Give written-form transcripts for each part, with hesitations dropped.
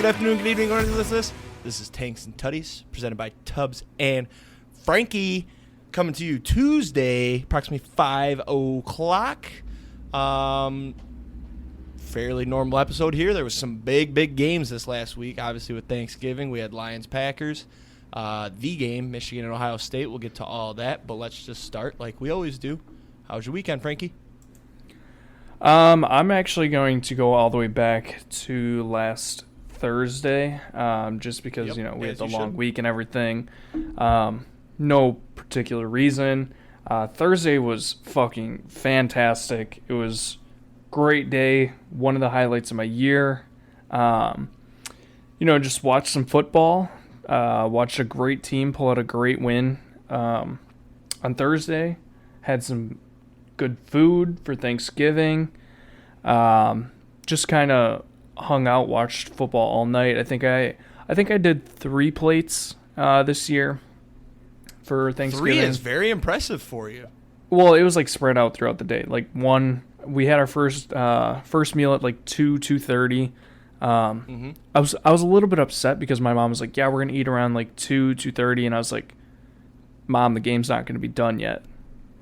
afternoon, good evening, wherever you listen to this. This is Tanks and Tutties, presented by Tubbs and Franke, coming to you Tuesday, approximately 5 o'clock. Fairly normal episode here. There was some big games this last week. Obviously, with Thanksgiving, we had Lions-Packers. The game, Michigan and Ohio State. We'll get to all that, but let's just start like we always do. How was your weekend, Frankie? I'm actually going to go all the way back to last Thursday, just because, we had the long week and everything. No particular reason. Thursday was fucking fantastic. It was a great day, one of the highlights of my year. Just watched some football, watched a great team pull out a great win on Thursday, had some good food for Thanksgiving. Just kind of hung out, watched football all night. I think I did 3 plates this year for Thanksgiving. 3 is very impressive for you. Well, it was like spread out throughout the day. Like we had our first meal at like 2:30. I was a little bit upset because my mom was like, "Yeah, we're gonna eat around like 2:30," and I was like, "Mom, the game's not gonna be done yet.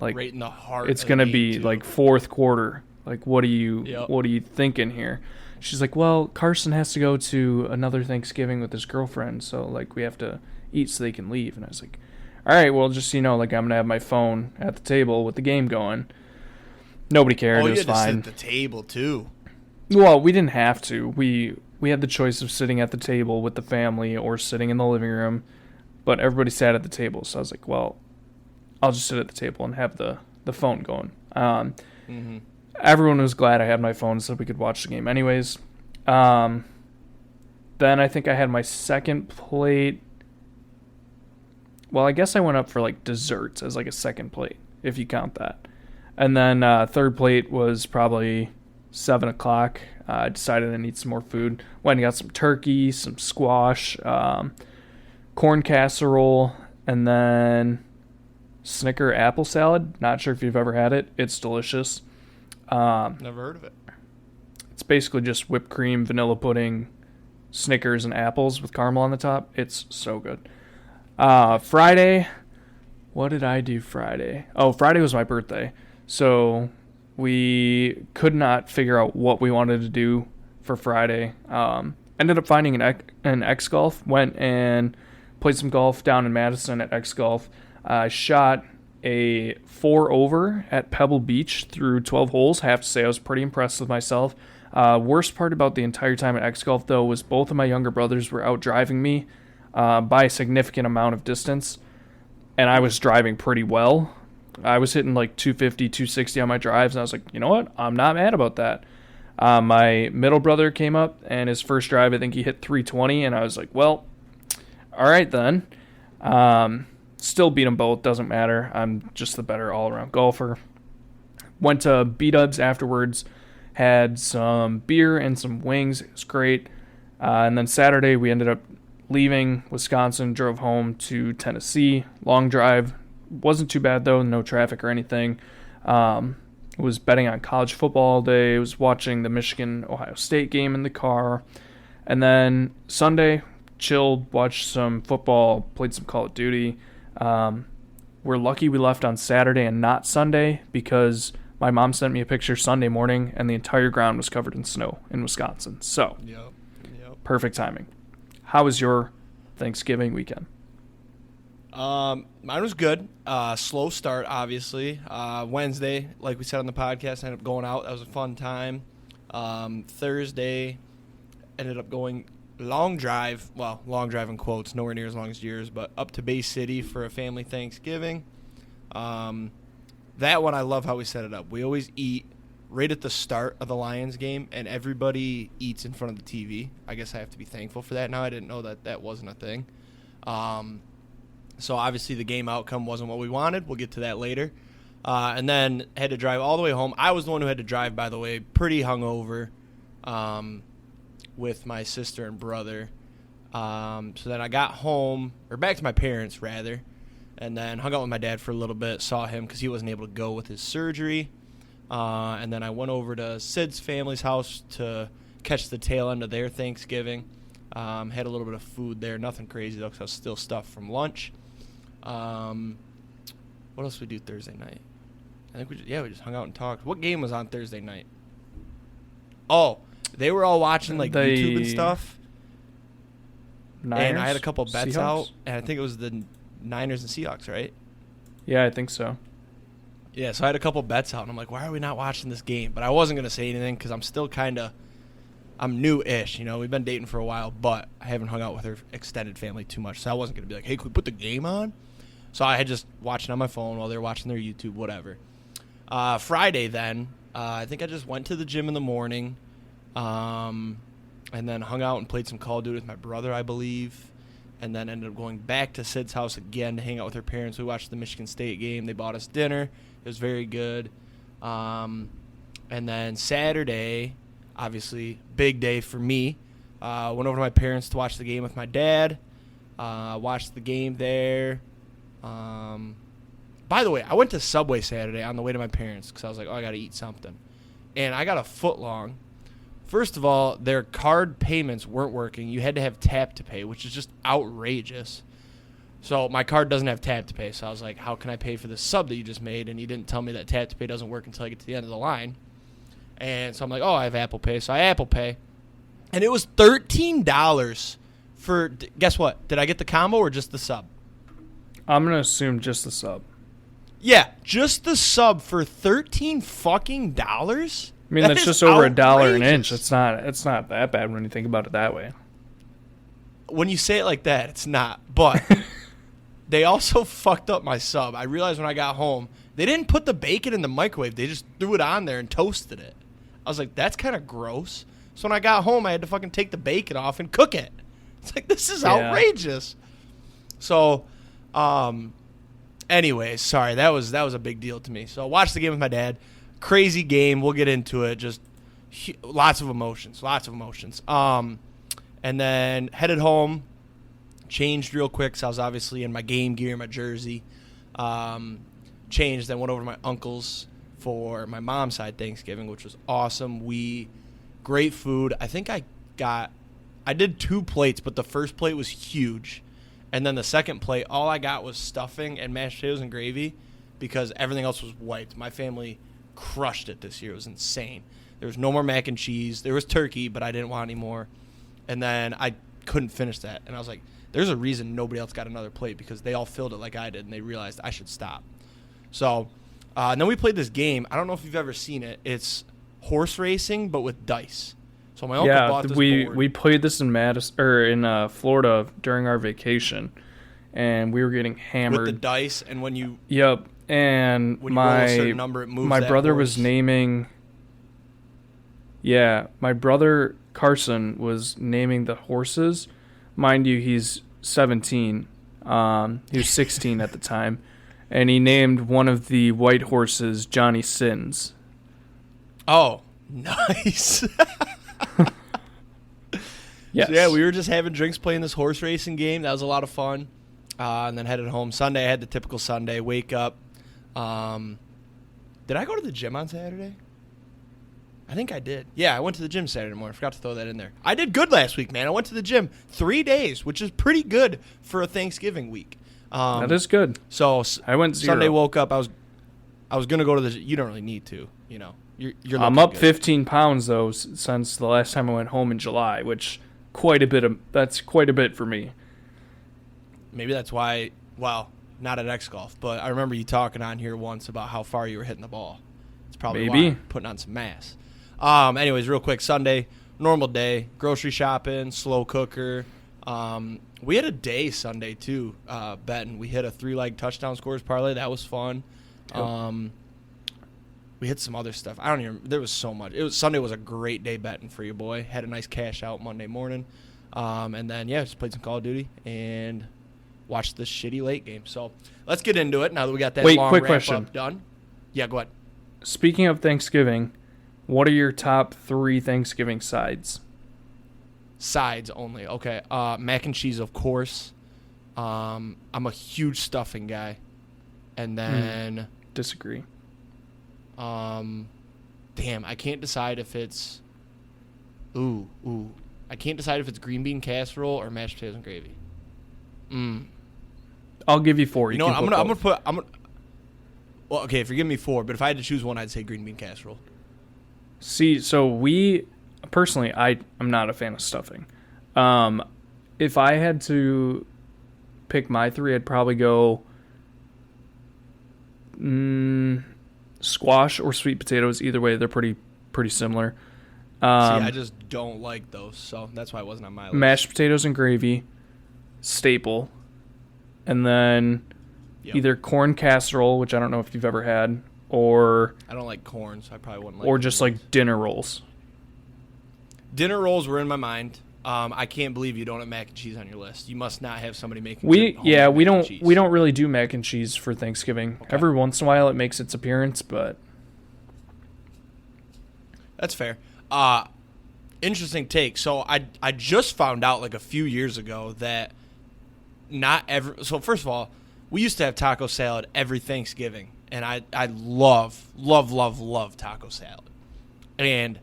Like, right in the heart. It's gonna be like fourth quarter. Like, what are you thinking here?" She's like, "Well, Carson has to go to another Thanksgiving with his girlfriend, so like we have to eat so they can leave." And I was like, "All right, well, just I'm gonna have my phone at the table with the game going." Nobody cared. It was fine. You had to sit at the table too. Well, we didn't have to. We had the choice of sitting at the table with the family or sitting in the living room, but everybody sat at the table. So I was like, "Well, I'll just sit at the table and have the phone going." Everyone was glad I had my phone so we could watch the game anyways. Then I think I had my second plate. Well, I guess I went up for like desserts as like a second plate, if you count that. And then third plate was probably 7 o'clock. I decided I need some more food. Went and got some turkey, some squash, corn casserole, and then Snicker apple salad. Not sure if you've ever had it. It's delicious. Never heard of it. It's basically just whipped cream, vanilla pudding, Snickers, and apples with caramel on the top. It's so good. Friday, what did I do Friday? Oh, Friday was my birthday. So we could not figure out what we wanted to do for Friday. Ended up finding an X Golf. Went and played some golf down in Madison at X Golf. I shot a 4-over at Pebble Beach through 12 holes. I have to say I was pretty impressed with myself. Worst part about the entire time at X Golf, though, was both of my younger brothers were out driving me by a significant amount of distance, and I was driving pretty well. I was hitting like 250, 260 on my drives, and I was like, you know what? I'm not mad about that. My middle brother came up, and his first drive, I think he hit 320, and I was like, well, all right then. Still beat them both, doesn't matter. I'm just the better all-around golfer. Went to B-Dubs afterwards, had some beer and some wings. It was great. And then Saturday, we ended up leaving Wisconsin, drove home to Tennessee. Long drive. Wasn't too bad, though. No traffic or anything. Was betting on college football all day. Was watching the Michigan-Ohio State game in the car. And then Sunday, chilled, watched some football, played some Call of Duty. We're lucky we left on Saturday and not Sunday because my mom sent me a picture Sunday morning and the entire ground was covered in snow in Wisconsin. So, Yep. Perfect timing. How was your Thanksgiving weekend? Mine was good. Slow start, obviously. Wednesday, like we said on the podcast, I ended up going out. That was a fun time. Thursday, ended up going long drive in quotes, nowhere near as long as yours, but up to Bay City for a family Thanksgiving. That one, I love how we set it up. We always eat right at the start of the Lions game, and everybody eats in front of the TV. I guess I have to be thankful for that now. I didn't know that wasn't a thing. So obviously the game outcome wasn't what we wanted. We'll get to that later. And then had to drive all the way home. I was the one who had to drive, by the way, pretty hungover. With my sister and brother. So then I got home, or back to my parents, rather, and then hung out with my dad for a little bit, saw him because he wasn't able to go with his surgery. And then I went over to Sid's family's house to catch the tail end of their Thanksgiving. Had a little bit of food there. Nothing crazy, though, because I was still stuffed from lunch. What else did we do Thursday night? I think we just hung out and talked. What game was on Thursday night? Oh, they were all watching YouTube and stuff. Niners, and I had a couple bets Seahawks? out, and I think it was the Niners and Seahawks, right? Yeah, I think so. Yeah, so I had a couple bets out, and I'm like, why are we not watching this game? But I wasn't going to say anything because I'm still I'm new-ish. We've been dating for a while, but I haven't hung out with her extended family too much, so I wasn't going to be like, hey, can we put the game on? So I had just watching on my phone while they were watching their YouTube, whatever. Friday then, I think I just went to the gym in the morning, and then hung out and played some Call of Duty with my brother, I believe, and then ended up going back to Sid's house again to hang out with her parents. We watched the Michigan State game. They bought us dinner. It was very good. And then Saturday, obviously, big day for me. Went over to my parents to watch the game with my dad. Watched the game there. By the way, I went to Subway Saturday on the way to my parents because I was like, I got to eat something. And I got a foot long. First of all, their card payments weren't working. You had to have tap to pay, which is just outrageous. So my card doesn't have tap to pay. So I was like, how can I pay for the sub that you just made? And you didn't tell me that tap to pay doesn't work until I get to the end of the line. And so I'm like, I have Apple Pay. So I Apple Pay. And it was $13 for, guess what? Did I get the combo or just the sub? I'm going to assume just the sub. Yeah, just the sub for $13 fucking dollars? I mean, that's just over $1 an inch. It's not that bad when you think about it that way. When you say it like that, it's not. But they also fucked up my sub. I realized when I got home, they didn't put the bacon in the microwave. They just threw it on there and toasted it. I was like, that's kind of gross. So when I got home, I had to fucking take the bacon off and cook it. It's like, this is outrageous. So, anyways, sorry, that was a big deal to me. So I watched the game with my dad. Crazy game. We'll get into it. Just lots of emotions. And then headed home, changed real quick. So I was obviously in my game gear, my jersey. Changed, then went over to my uncle's for my mom's side Thanksgiving, which was awesome. Great food. I think I did 2 plates, but the first plate was huge. And then the second plate, all I got was stuffing and mashed potatoes and gravy because everything else was wiped. My family crushed it this year. It was insane. There was no more mac and cheese. There was turkey, but I didn't want any more. And then I couldn't finish that. And I was like, there's a reason nobody else got another plate because they all filled it like I did, and they realized I should stop. So and then we played this game. I don't know if you've ever seen it. It's horse racing, but with dice. So my uncle bought this board. We played this in in Florida during our vacation, and we were getting hammered with the dice. And when you and when you roll a certain number, it moves. My that brother horse. was naming. Yeah, my brother Carson was naming the horses. Mind you, he's 17. He was 16 at the time, and he named one of the white horses Johnny Sins. Oh, nice. Yes. So yeah, we were just having drinks playing this horse racing game. That was a lot of fun. And then headed home. Sunday, I had the typical Sunday. Wake up. Did I go to the gym on Saturday? I think I did. Yeah, I went to the gym Saturday morning. I forgot to throw that in there. I did good last week, man. I went to the gym 3 days, which is pretty good for a Thanksgiving week. That is good. So I went 0. Sunday, woke up. I was going to go to the gym. You don't really need to, You're I'm up good. 15 pounds, though, since the last time I went home in July, which that's quite a bit for me. Maybe that's why, well, not at X Golf, but I remember you talking on here once about how far you were hitting the ball. It's probably Maybe. why, putting on some mass. Anyways, real quick, Sunday, normal day, grocery shopping, slow cooker. We had a day Sunday, too, betting. We hit a 3-leg touchdown scores parlay. That was fun. Yep. We hit some other stuff. I don't even. There was so much. Sunday was a great day betting for you, boy. Had a nice cash out Monday morning, and then just played some Call of Duty and watched this shitty late game. So let's get into it now that we got that long quick wrap question. up done. Yeah, go ahead. Speaking of Thanksgiving, what are your top 3 Thanksgiving sides? Sides only. Okay. Mac and cheese, of course. I'm a huge stuffing guy, and then Disagree. Damn, I can't decide if it's. Ooh. I can't decide if it's green bean casserole or mashed potatoes and gravy. I'll give you 4. You know what? I'm gonna put. Well, okay, if you're giving me 4, but if I had to choose one, I'd say green bean casserole. See, so personally, I'm not a fan of stuffing. If I had to pick my 3, I'd probably go squash or sweet potatoes. Either way, they're pretty similar. I just don't like those, so that's why it wasn't on my list. Mashed potatoes and gravy, staple, and then either corn casserole, which I don't know if you've ever had, or I don't like corn, so I probably wouldn't like. Or just like dinner rolls. Dinner rolls were in my mind. I can't believe you don't have mac and cheese on your list. You must not have somebody making. We don't really do mac and cheese for Thanksgiving. Okay. Every once in a while it makes its appearance, but that's fair. Interesting take. So I just found out like a few years ago that so first of all, we used to have taco salad every Thanksgiving, and I love taco salad. And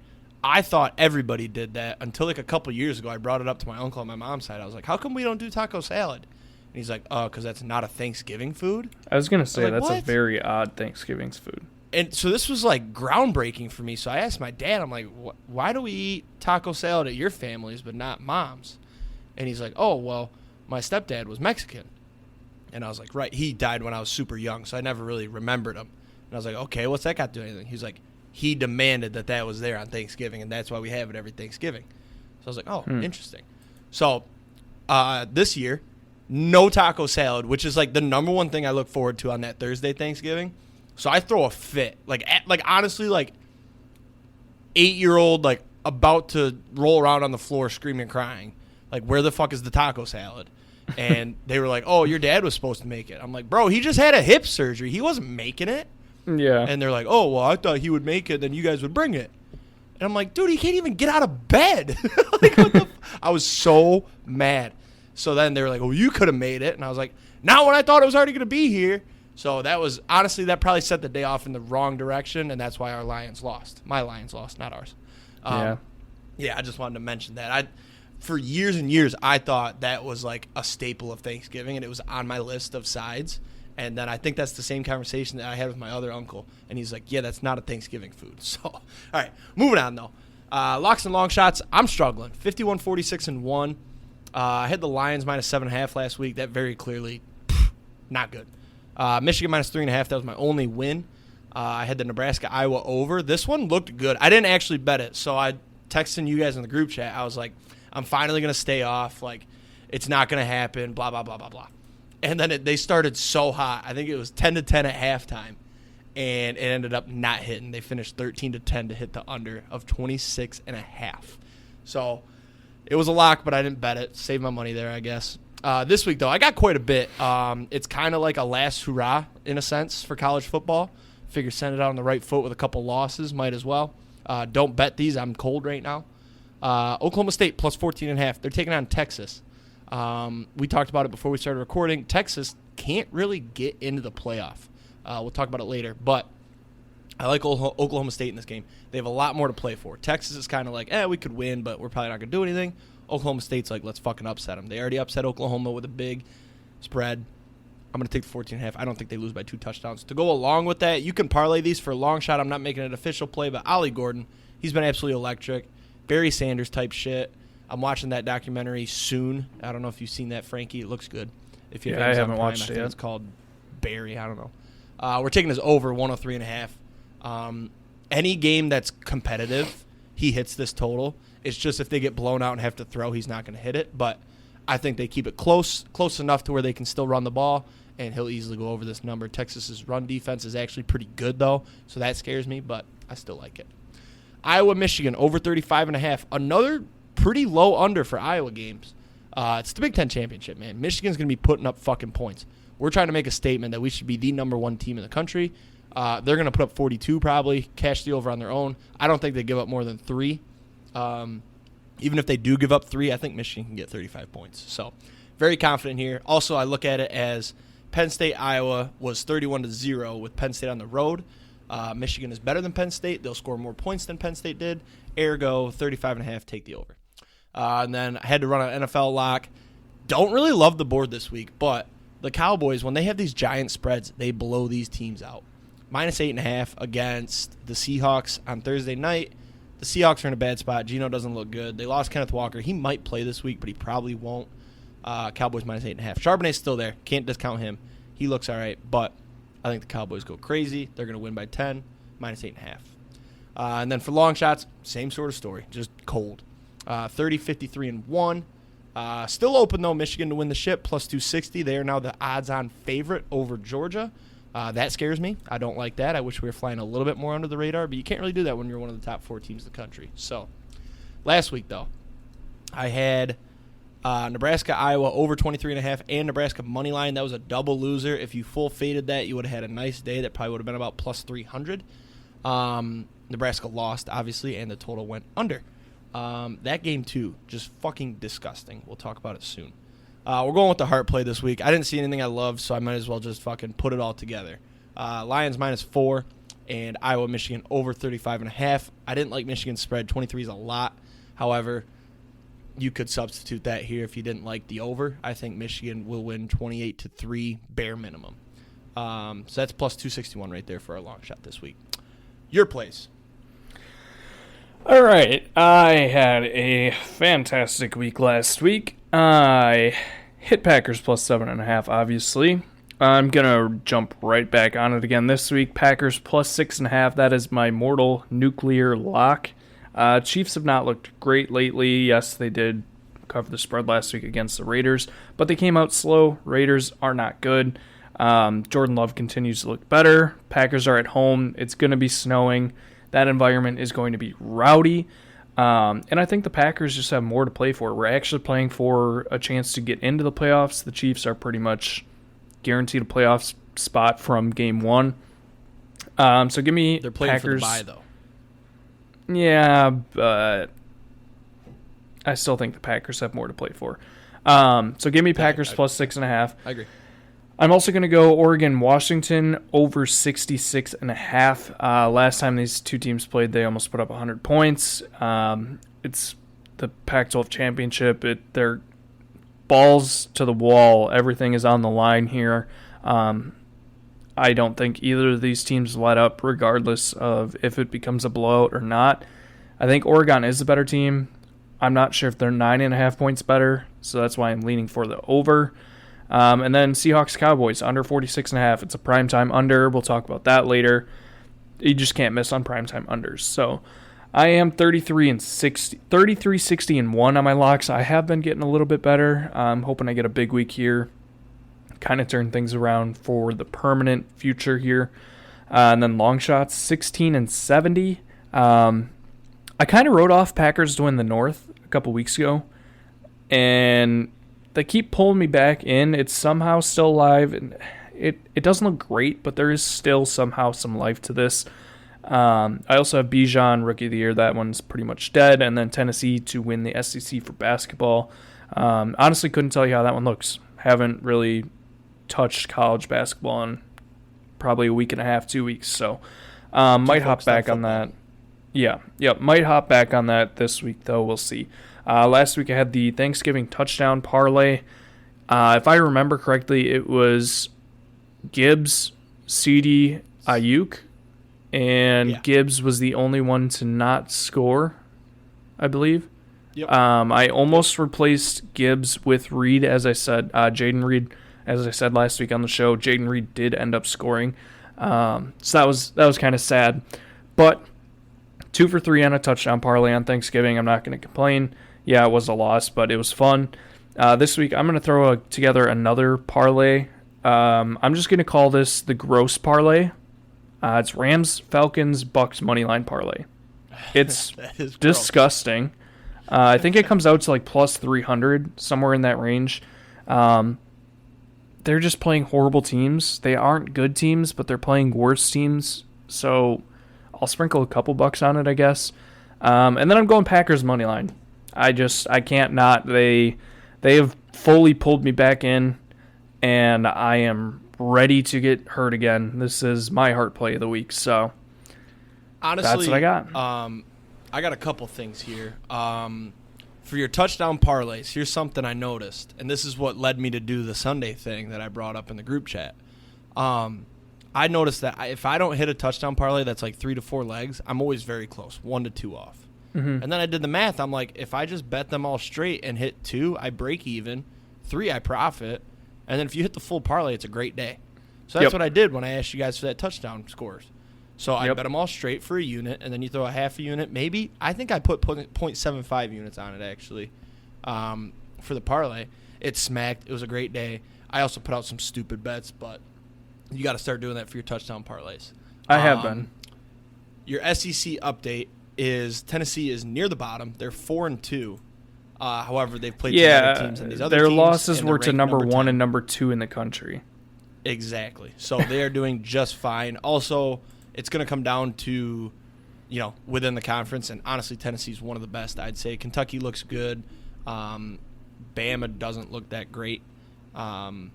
I thought everybody did that until like a couple years ago. I brought it up to my uncle on my mom's side. I was like, how come we don't do taco salad? And he's like, oh, because that's not a Thanksgiving food? I was going to say, that's what? a very odd Thanksgiving food. And so this was like groundbreaking for me. So I asked my dad, I'm like, why do we eat taco salad at your family's but not mom's? And he's like, oh, well, my stepdad was Mexican. And I was like, right, he died when I was super young, so I never really remembered him. And I was like, okay, what's that got to do with anything? He's like, he demanded that was there on Thanksgiving, and that's why we have it every Thanksgiving. So I was like, oh, interesting. So this year, no taco salad, which is like the number one thing I look forward to on that Thursday Thanksgiving. So I throw a fit, like honestly, like 8-year-old, like about to roll around on the floor screaming and crying, like where the fuck is the taco salad? And they were like, oh, your dad was supposed to make it. I'm like, bro, he just had a hip surgery. He wasn't making it. Yeah. And they're like, oh, well, I thought he would make it, then you guys would bring it. And I'm like, dude, he can't even get out of bed. Like, I was so mad. So then they were like, well, you could have made it. And I was like, not when I thought it was already going to be here. So that was, honestly, that probably set the day off in the wrong direction, and that's why our Lions lost. My Lions lost, not ours. Yeah, I just wanted to mention that. For years and years, I thought that was like a staple of Thanksgiving, and it was on my list of sides. And then I think that's the same conversation that I had with my other uncle. And he's like, yeah, that's not a Thanksgiving food. So, all right, moving on, though. Locks and long shots, I'm struggling. 51-46-1. I had the Lions minus 7.5 last week. That very clearly, not good. Michigan minus 3.5. That was my only win. I had the Nebraska-Iowa over. This one looked good. I didn't actually bet it. So I texted you guys in the group chat. I was like, I'm finally going to stay off. Like, it's not going to happen, blah, blah, blah, blah, blah. And then they started so hot. I think it was 10-10 at halftime, and it ended up not hitting. They finished 13-10 to hit the under of 26.5. So it was a lock, but I didn't bet it. Saved my money there, I guess. This week, though, I got quite a bit. It's kind of like a last hurrah, in a sense, for college football. Figure send it out on the right foot with a couple losses. Might as well. Don't bet these. I'm cold right now. Oklahoma State plus 14.5. They're taking on Texas. We talked about it before we started recording. Texas can't really get into the playoff. We'll talk about it later. But I like Oklahoma State in this game. They have a lot more to play for. Texas is kind of like, we could win, but we're probably not going to do anything. Oklahoma State's like, let's fucking upset them. They already upset Oklahoma with a big spread. I'm going to take the 14.5. I don't think they lose by 2 touchdowns. To go along with that, you can parlay these for a long shot. I'm not making an official play, but Ollie Gordon, he's been absolutely electric. Barry Sanders type shit. I'm watching that documentary soon. I don't know if you've seen that, Frankie. It looks good. If you I haven't watched it yet. It's called Barry. I don't know. We're taking this over 103.5. Any game that's competitive, he hits this total. It's just if they get blown out and have to throw, he's not going to hit it. But I think they keep it close enough to where they can still run the ball, and he'll easily go over this number. Texas's run defense is actually pretty good, though, so that scares me, but I still like it. Iowa, Michigan, over 35.5. Another pretty low under for Iowa games. It's the Big Ten championship, man. Michigan's going to be putting up fucking points. We're trying to make a statement that we should be the number 1 team in the country. They're going to put up 42 probably, cash the over on their own. I don't think they give up more than 3. Even if they do give up 3, I think Michigan can get 35 points. So very confident here. Also, I look at it as Penn State, Iowa was 31-0 with Penn State on the road. Michigan is better than Penn State. They'll score more points than Penn State did. Ergo, 35.5, take the over. And then I had to run an NFL lock. Don't really love the board this week, but the Cowboys, when they have these giant spreads, they blow these teams out. -8.5 against the Seahawks on Thursday night. The Seahawks are in a bad spot. Geno doesn't look good. They lost Kenneth Walker. He might play this week, but he probably won't. Cowboys -8.5. Charbonnet's still there. Can't discount him. He looks all right, but I think the Cowboys go crazy. They're going to win by 10, -8.5. And then for long shots, same sort of story, just cold. 30, 53, and 1. Still open, though, Michigan to win the ship, +260. They are now the odds-on favorite over Georgia. That scares me. I don't like that. I wish we were flying a little bit more under the radar, but you can't really do that when you're one of the top 4 teams in the country. So, last week, though, I had Nebraska, Iowa over 23.5 and Nebraska money line. That was a double loser. If you full faded that, you would have had a nice day. That probably would have been about +300. Nebraska lost, obviously, and the total went under. That game, too, just fucking disgusting. We'll talk about it soon. We're going with the heart play this week. I didn't see anything I loved, so I might as well just fucking put it all together. Lions -4 and Iowa, Michigan over 35.5. I didn't like Michigan's spread. 23 is a lot. However, you could substitute that here if you didn't like the over. I think Michigan will win 28-3 bare minimum. So that's +261 right there for our long shot this week. Your plays. All right. I had a fantastic week last week. I hit Packers +7.5, obviously. I'm going to jump right back on it again this week. Packers +6.5. That is my mortal nuclear lock. Chiefs have not looked great lately. Yes, they did cover the spread last week against the Raiders, but they came out slow. Raiders are not good. Jordan Love continues to look better. Packers are at home. It's going to be snowing. That environment is going to be rowdy. And I think the Packers just have more to play for. We're actually playing for a chance to get into the playoffs. The Chiefs are pretty much guaranteed a playoff spot from game 1. So give me They're playing Packers. for the bye, though. Yeah, but I still think the Packers have more to play for. So give me Packers +6.5. I agree. I'm also going to go Oregon-Washington over 66.5. Last time these two teams played, they almost put up 100 points. It's the Pac-12 championship. They're balls to the wall. Everything is on the line here. I don't think either of these teams let up regardless of if it becomes a blowout or not. I think Oregon is the better team. I'm not sure if they're 9.5 points better, so that's why I'm leaning for the over. And then Seahawks-Cowboys, under 46.5. It's a primetime under. We'll talk about that later. You just can't miss on primetime unders. So I am 33-60-1 on my locks. I have been getting a little bit better. I'm hoping I get a big week here. Kind of turn things around for the permanent future here. And then long shots, 16-70. I kind of wrote off Packers to win the North a couple weeks ago. And they keep pulling me back in. It's somehow still alive. And it doesn't look great, but there is still somehow some life to this. I also have Bijan, Rookie of the Year. That one's pretty much dead. And then Tennessee to win the SEC for basketball. Honestly, couldn't tell you how that one looks. Haven't really touched college basketball in probably a week and a half, 2 weeks. So might hop back on that. Yeah, might hop back on that this week, though. We'll see. Last week I had the Thanksgiving touchdown parlay. If I remember correctly, it was Gibbs, CD, Ayuk, and Gibbs was the only one to not score, I believe. Yep. I almost replaced Gibbs with Reed, as I said. Jaden Reed, as I said last week on the show, Jaden Reed did end up scoring. So that was kind of sad. But 2 for 3 on a touchdown parlay on Thanksgiving. I'm not going to complain. Yeah, it was a loss, but it was fun. This week, I'm going to throw together another parlay. I'm just going to call this the gross parlay. It's Rams, Falcons, Bucks moneyline parlay. It's disgusting. I think it comes out to like +300, somewhere in that range. They're just playing horrible teams. They aren't good teams, but they're playing worse teams. So I'll sprinkle a couple bucks on it, I guess. And then I'm going Packers moneyline. I can't not. They have fully pulled me back in, and I am ready to get hurt again. This is my heart play of the week. So honestly, that's what I got. I got a couple things here. for your touchdown parlays, here's something I noticed, and this is what led me to do the Sunday thing that I brought up in the group chat. I noticed that if I don't hit a touchdown parlay that's like 3 to 4 legs, I'm always very close, 1 to 2 off. And then I did the math. I'm like, if I just bet them all straight and hit 2, I break even. 3, I profit. And then if you hit the full parlay, it's a great day. So that's what I did when I asked you guys for that touchdown scores. So I bet them all straight for a unit, and then you throw a half a unit. Maybe I think I put 0.75 units on it, actually, for the parlay. It smacked. It was a great day. I also put out some stupid bets, but you got to start doing that for your touchdown parlays. I have been. Your SEC update is Tennessee is near the bottom. They're 4-2. However, they've played some other teams, and these other their teams, losses and were they're to number 1 10. and number 2 in the country. Exactly. So they are doing just fine. Also, it's going to come down to, within the conference, and honestly, Tennessee's one of the best, I'd say. Kentucky looks good. Bama doesn't look that great. And,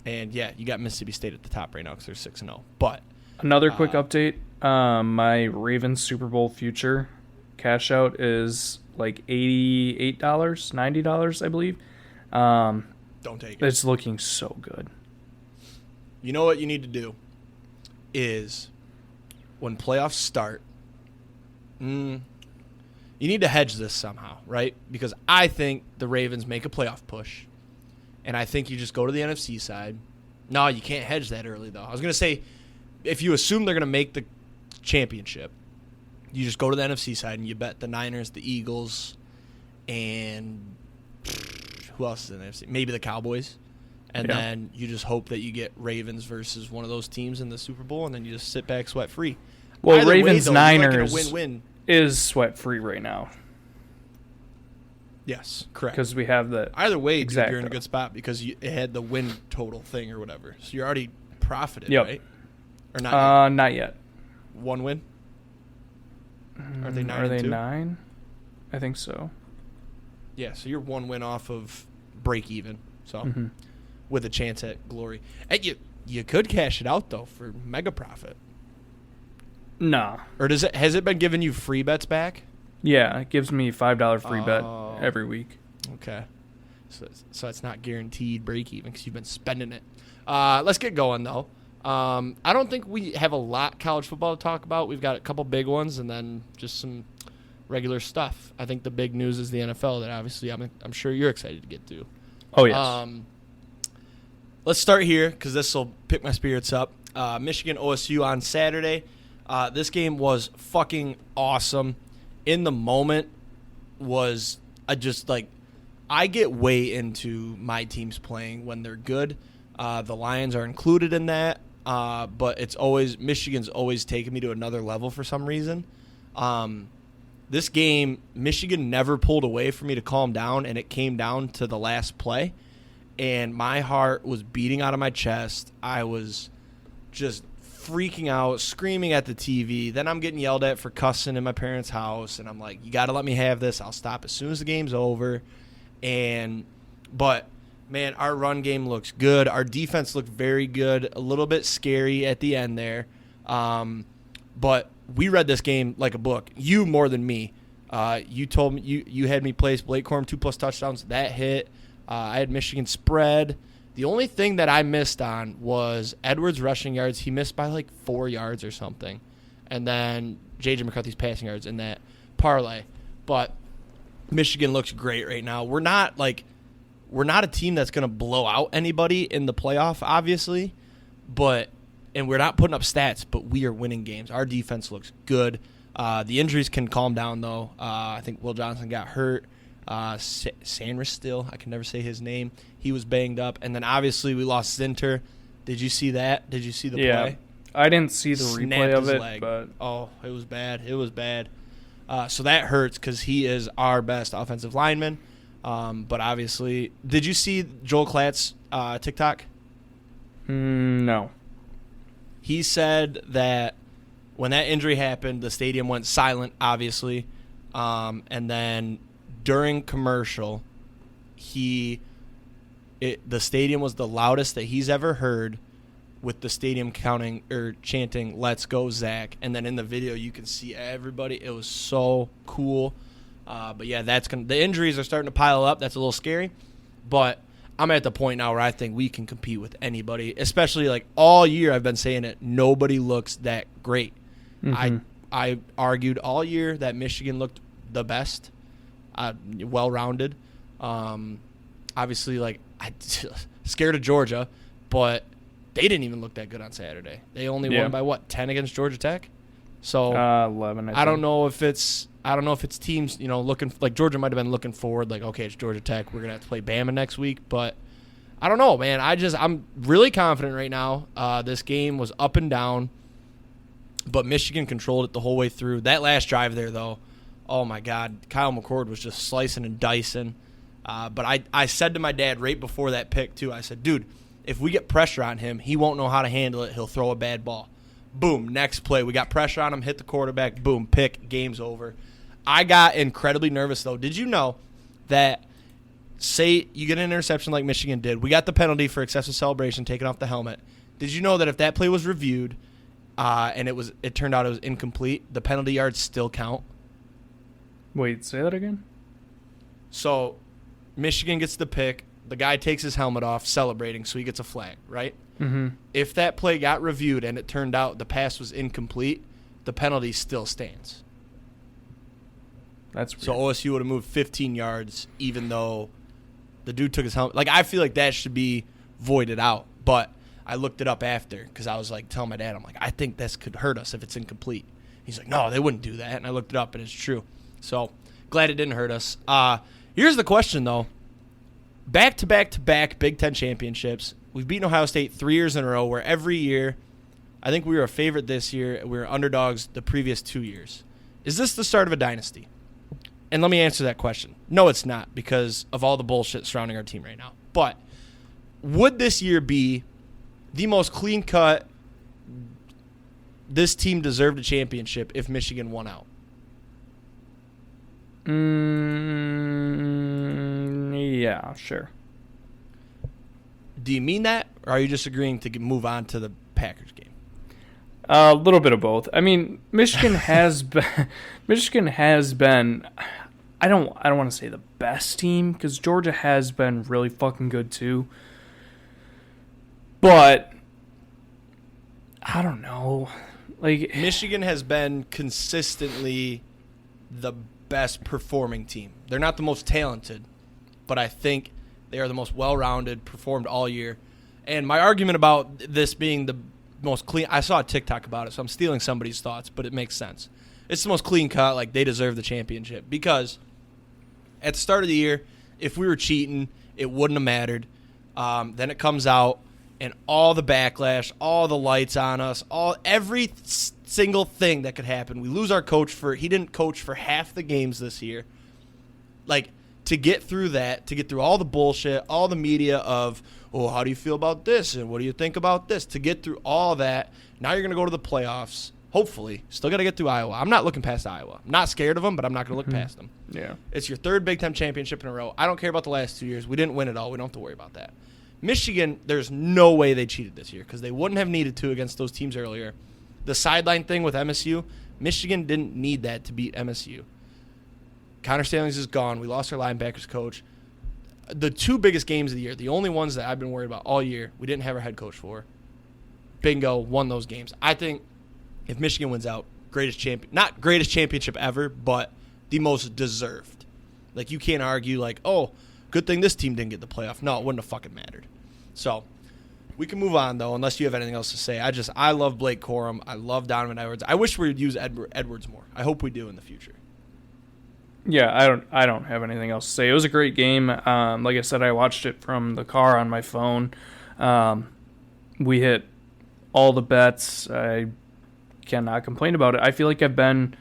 yeah, you got Mississippi State at the top right now because they're 6-0. But another quick update. My Ravens Super Bowl future cash out is like $88, $90, I believe. Don't take it. It's looking so good. You know what you need to do is when playoffs start, you need to hedge this somehow, right? Because I think the Ravens make a playoff push, and I think you just go to the NFC side. No, you can't hedge that early, though. I was going to say, if you assume they're going to make the championship, you just go to the NFC side and you bet the Niners, the Eagles, and who else is in the NFC? Maybe the Cowboys. And then you just hope that you get Ravens versus one of those teams in the Super Bowl, and then you just sit back sweat-free. Well, Either Ravens way, though, Niners win-win. is sweat-free right now. Yes, correct. Because we have the Either way, dude, exact you're in a good spot because it had the win total thing or whatever. So you're already profited, right? Or not yet? Not yet. 1 win? Are they 9 Are and they 2? 9? I think so. Yeah, so you're 1 win off of break even. So with a chance at glory. And you could cash it out though for mega profit. Nah. Or has it been giving you free bets back? Yeah, it gives me $5 free bet every week. Okay. So it's not guaranteed break even because you've been spending it. Let's get going though. I don't think we have a lot college football to talk about. We've got a couple big ones and then just some regular stuff. I think the big news is the NFL that obviously I'm sure you're excited to get to. Oh, yes. Let's start here because this will pick my spirits up. Michigan OSU on Saturday. This game was fucking awesome. In the moment was I get way into my teams playing when they're good. The Lions are included in that, but Michigan's always taken me to another level for some reason. This game, Michigan never pulled away for me to calm down, and it came down to the last play, and my heart was beating out of my chest. I was just freaking out, screaming at the TV. Then I'm getting yelled at for cussing in my parents' house, and I'm like, you got to let me have this. I'll stop as soon as the game's over. But man, our run game looks good. Our defense looked very good, a little bit scary at the end there. But we read this game like a book. You more than me. You told me you had me place Blake Corum 2+ touchdowns. That hit. I had Michigan spread. The only thing that I missed on was Edwards' rushing yards. He missed by like 4 yards or something. And then J.J. McCarthy's passing yards in that parlay. But Michigan looks great right now. We're not a team that's going to blow out anybody in the playoff, obviously. And we're not putting up stats, but we are winning games. Our defense looks good. The injuries can calm down, though. I think Will Johnson got hurt. Sanders still. I can never say his name. He was banged up. And then, obviously, we lost Zinter. Did you see that? Did you see the play? I didn't see the replay of it. Leg. But oh, it was bad. It was bad. So that hurts because he is our best offensive lineman. But, obviously, did you see Joel Klatt's TikTok? No. He said that when that injury happened, the stadium went silent, obviously. And then during commercial, the stadium was the loudest that he's ever heard, with the stadium chanting "Let's go, Zach!" And then in the video, you can see everybody. It was so cool. But yeah, the injuries are starting to pile up. That's a little scary. But I'm at the point now where I think we can compete with anybody, especially like all year I've been saying it. Nobody looks that great. Mm-hmm. I argued all year that Michigan looked the best, well-rounded. Obviously, like I scared of Georgia, but they didn't even look that good on Saturday. They only won by 10 against Georgia Tech. So 11. I don't know if it's teams looking like Georgia might have been looking forward like, okay, it's Georgia Tech, we're gonna have to play Bama next week, but I don't know, man. I'm really confident right now. This game was up and down, but Michigan controlled it the whole way through. That last drive there, though, oh my God, Kyle McCord was just slicing and dicing. But I said to my dad right before that pick too, I said, dude, if we get pressure on him, he won't know how to handle it. He'll throw a bad ball. Boom, next play. We got pressure on him, hit the quarterback, boom, pick, game's over. I got incredibly nervous, though. Did you know that, say you get an interception like Michigan did, we got the penalty for excessive celebration, taking off the helmet. Did you know that if that play was reviewed and it turned out it was incomplete, the penalty yards still count? Wait, say that again? So Michigan gets the pick. The guy takes his helmet off, celebrating, so he gets a flag, right? Mm-hmm. If that play got reviewed and it turned out the pass was incomplete, the penalty still stands. That's weird. So OSU would have moved 15 yards even though the dude took his helmet. Like, I feel like that should be voided out. But I looked it up after because I was, like, telling my dad, I'm like, I think this could hurt us if it's incomplete. He's like, no, they wouldn't do that. And I looked it up, and it's true. So glad it didn't hurt us. Here's the question, though. Back-to-back-to-back Big Ten championships. We've beaten Ohio State 3 years in a row, where every year, I think we were a favorite this year. We were underdogs the previous 2 years. Is this the start of a dynasty? And let me answer that question. No, it's not, because of all the bullshit surrounding our team right now. But would this year be the most clean-cut, this team deserved a championship if Michigan won out? Yeah, sure. Do you mean that, or are you just agreeing to move on to the Packers game? A little bit of both. I mean, Michigan has been. Michigan has been. I don't want to say the best team because Georgia has been really fucking good too. But I don't know. Like, Michigan has been consistently the best performing team. They're not the most talented, but I think they are the most well-rounded, performed all year. And my argument about this being the most clean, I saw a TikTok about it, so I'm stealing somebody's thoughts, but it makes sense. It's the most clean cut, like they deserve the championship. Because at the start of the year, if we were cheating, it wouldn't have mattered. Then it comes out, and all the backlash, all the lights on us, every single thing that could happen. We lose our coach he didn't coach for half the games this year. Like, to get through that, to get through all the bullshit, all the media of, oh, how do you feel about this? And what do you think about this? To get through all that, now you're going to go to the playoffs. Hopefully. Still got to get through Iowa. I'm not looking past Iowa. I'm not scared of them, but I'm not going to look past them. Yeah. It's your third Big Ten championship in a row. I don't care about the last 2 years. We didn't win it all. We don't have to worry about that. Michigan, there's no way they cheated this year because they wouldn't have needed to against those teams earlier. The sideline thing with MSU, Michigan didn't need that to beat MSU. Connor Stanley's is gone. We lost our linebackers coach. The two biggest games of the year, the only ones that I've been worried about all year, we didn't have our head coach for. Bingo, won those games. I think if Michigan wins out, not greatest championship ever, but the most deserved. Like, you can't argue like, oh, good thing this team didn't get the playoff. No, it wouldn't have fucking mattered. So we can move on, though, unless you have anything else to say. I love Blake Corum. I love Donovan Edwards. I wish we would use Edwards more. I hope we do in the future. Yeah, I don't have anything else to say. It was a great game. Like I said, I watched it from the car on my phone. We hit all the bets. I cannot complain about it. I feel like I've been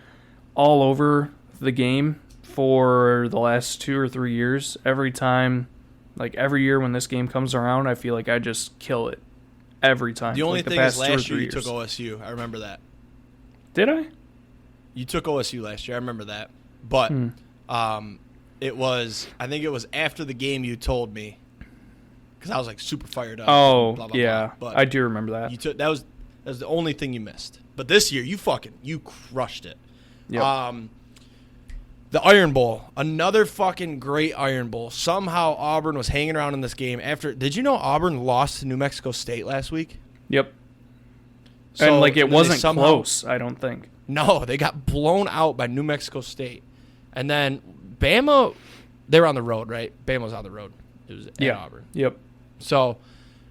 all over the game for the last 2 or 3 years. Every time, like every year when this game comes around, I feel like I just kill it every time. The only like thing is last year you took OSU. I remember that. Did I? You took OSU last year. I remember that. But it was, I think it was after the game you told me, because I was like super fired up. Oh, blah, blah, yeah. Blah. But I do remember that. You took that was the only thing you missed. But this year you crushed it. Yep. The Iron Bowl, another fucking great Iron Bowl. Somehow Auburn was hanging around in this game after. Did you know Auburn lost to New Mexico State last week? Yep. So, and it wasn't close, I don't think. No, they got blown out by New Mexico State. And then Bama, they were on the road, right? Bama was on the road. It was at Auburn. Yep. So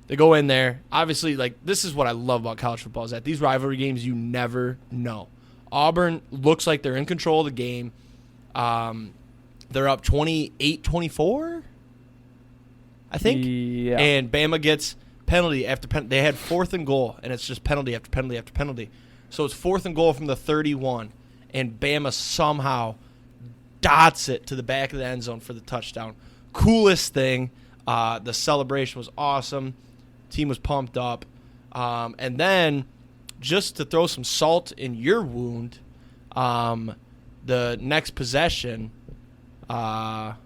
they go in there. Obviously, this is what I love about college football is that these rivalry games, you never know. Auburn looks like they're in control of the game. They're up 28-24, I think. Yeah. And Bama gets penalty after penalty. They had 4th and goal, and it's just penalty after penalty after penalty. So it's 4th and goal from the 31, and Bama somehow dots it to the back of the end zone for the touchdown. Coolest thing. The celebration was awesome. Team was pumped up. And then, just to throw some salt in your wound, the next possession, Bama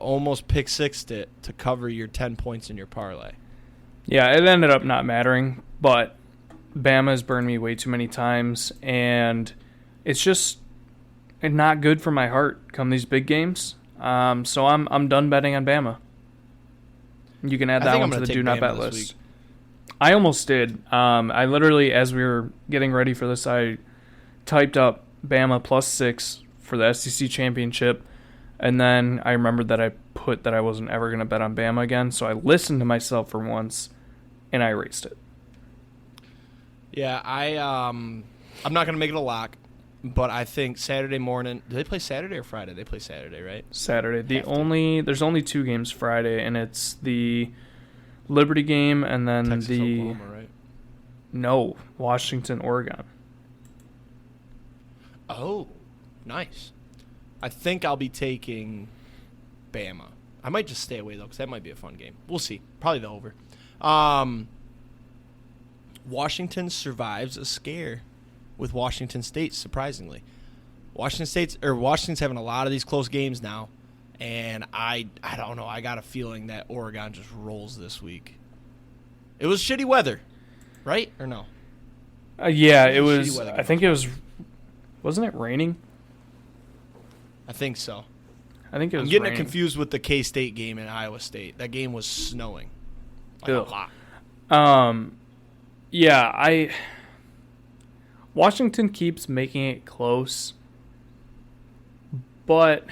almost pick-sixed it to cover your 10 points in your parlay. Yeah, it ended up not mattering, but Bama has burned me way too many times, and it's just not good for my heart come these big games. So I'm done betting on Bama. You can add that one to the do not bet list. I almost did. I literally, as we were getting ready for this, I typed up Bama +6 for the SEC championship, and then I remembered that I put that I wasn't ever going to bet on Bama again, so I listened to myself for once, and I erased it. Yeah, I'm not going to make it a lock, but I think Saturday morning. Do they play Saturday or Friday? They play Saturday, right? Saturday. There's only 2 games Friday, and it's the Liberty game and then Texas, Oklahoma, right? No, Washington, Oregon. Oh, nice. I think I'll be taking Bama. I might just stay away, though, because that might be a fun game. We'll see. Probably the over. Washington survives a scare with Washington State, surprisingly. Washington's having a lot of these close games now, and I don't know. I got a feeling that Oregon just rolls this week. It was shitty weather, right? Or no? Yeah, it was. I think it was. Wasn't it raining? I think so. I think it was. I'm getting raining. it confused with the K-State game in Iowa State. That game was snowing. A lot. Yeah, Washington keeps making it close, but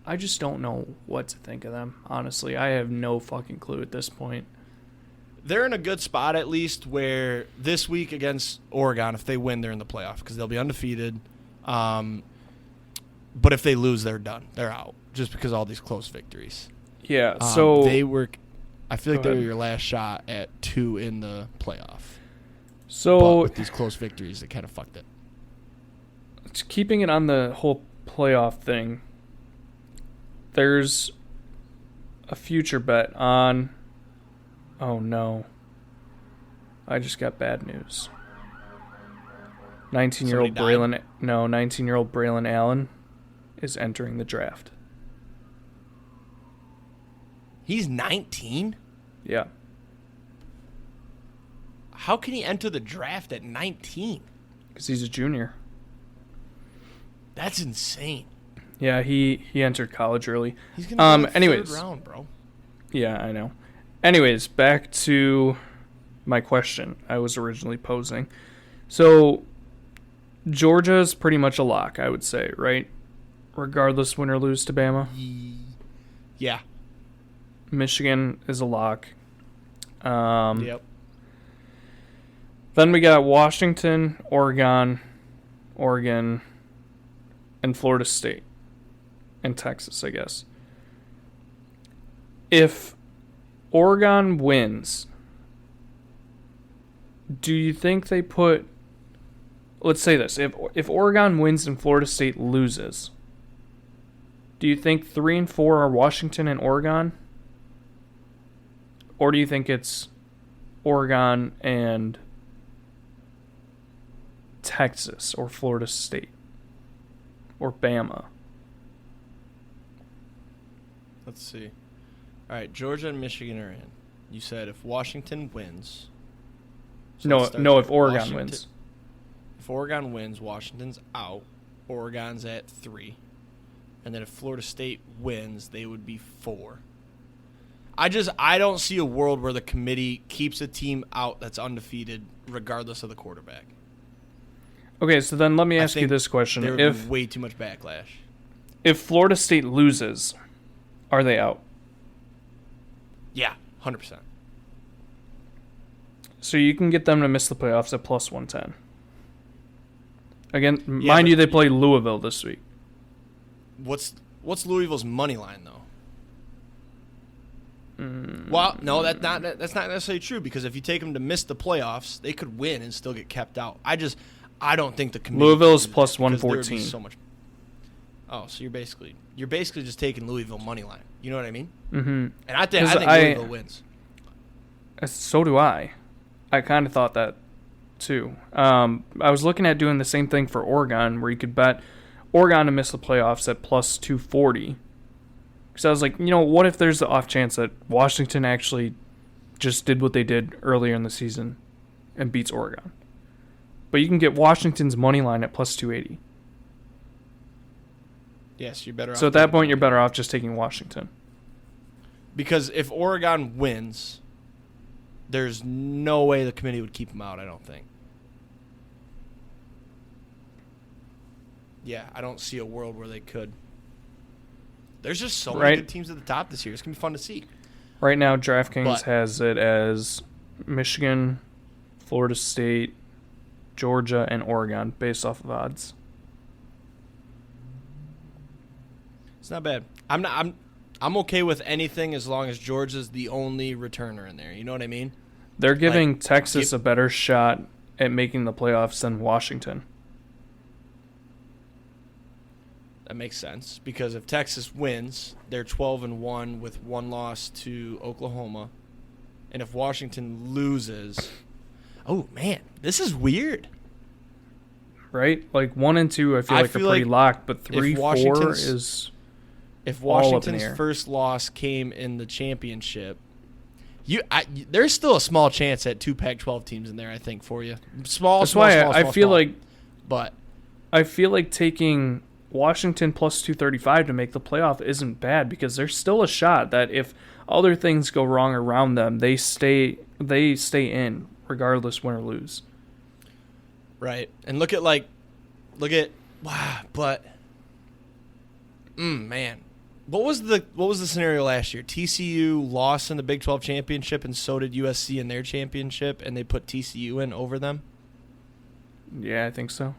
I just don't know what to think of them. Honestly, I have no fucking clue at this point. They're in a good spot, at least, where this week against Oregon, if they win, they're in the playoff because they'll be undefeated. But if they lose, they're done. They're out just because of all these close victories. Yeah, so they were. I feel like they were your last shot at 2 in the playoff. So but with these close victories, they kind of fucked it. Keeping it on the whole playoff thing, there's a future bet on. Oh no! I just got bad news. 19-year-old Braylon Allen is entering the draft. He's 19? Yeah. How can he enter the draft at 19? Because he's a junior. That's insane. Yeah, he entered college early. He's gonna go anyways, third round, bro. Yeah, I know. Anyways, back to my question I was originally posing. So, Georgia's pretty much a lock, I would say, right? Regardless, win or lose to Bama. Yeah. Michigan is a lock. Yep. Then we got Washington, Oregon, and Florida State. And Texas, I guess. If Oregon wins, do you think they put... Let's say this. If Oregon wins and Florida State loses, do you think 3 and 4 are Washington and Oregon? Or do you think it's Oregon and Texas or Florida State or Bama? Let's see. All right, Georgia and Michigan are in. You said if Washington wins. So if Oregon wins. If Oregon wins, Washington's out. Oregon's at 3. And then if Florida State wins, they would be 4. I don't see a world where the committee keeps a team out that's undefeated regardless of the quarterback. Okay, so then let me ask you this question. There would be way too much backlash. If Florida State loses, are they out? Yeah, 100%. So you can get them to miss the playoffs at plus 110. Again, mind you, they play Louisville this week. What's Louisville's money line, though? Well, no, that's not necessarily true, because if you take them to miss the playoffs, they could win and still get kept out. I don't think the committee. Louisville's plus 114. So much. Oh, so you're basically just taking Louisville money line. You know what I mean? Mm-hmm. And I think Louisville wins. So do I. I kind of thought that too. I was looking at doing the same thing for Oregon, where you could bet Oregon to miss the playoffs at plus 240. Because I was like, what if there's the off chance that Washington actually just did what they did earlier in the season and beats Oregon? But you can get Washington's money line at plus 280. Yes, you're better off. So at that point, you're better off just taking Washington. Because if Oregon wins, there's no way the committee would keep them out, I don't think. Yeah, I don't see a world where they could. There's just so many good teams at the top this year. It's going to be fun to see. Right now, DraftKings has it as Michigan, Florida State, Georgia, and Oregon based off of odds. It's not bad. I'm okay with anything as long as Georgia's the only returner in there. You know what I mean? They're giving Texas a better shot at making the playoffs than Washington. That makes sense, because if Texas wins, they're 12-1 with one loss to Oklahoma. And if Washington loses, oh man, this is weird. Right? Like 1 and 2 I feel like are pretty locked, but 3, 4 is if Washington's first loss came in the championship, there's still a small chance at 2 Pac-12 teams in there, I think, for you. That's why I feel like taking Washington plus 235 to make the playoff isn't bad, because there's still a shot that if other things go wrong around them, they stay in regardless, win or lose. Right. And look at wow, but man. What was the scenario last year? TCU lost in the Big 12 championship, and so did USC in their championship, and they put TCU in over them? Yeah, I think so.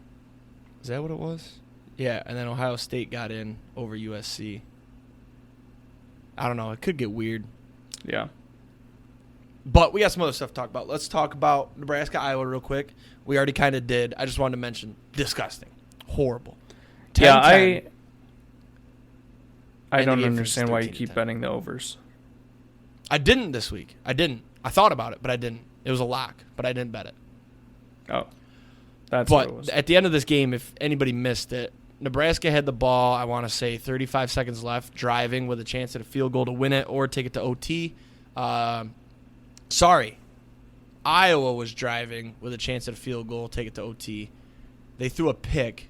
Is that what it was? Yeah, and then Ohio State got in over USC. I don't know. It could get weird. Yeah. But we got some other stuff to talk about. Let's talk about Nebraska, Iowa real quick. We already kind of did. I just wanted to mention, disgusting. Horrible. 10-10. I don't understand why you keep betting the overs. I didn't this week. I didn't. I thought about it, but I didn't. It was a lock, but I didn't bet it. Oh. That's what it was. But at the end of this game, if anybody missed it, Nebraska had the ball, I want to say 35 seconds left, driving with a chance at a field goal to win it or take it to OT. Iowa was driving with a chance at a field goal, take it to OT. They threw a pick.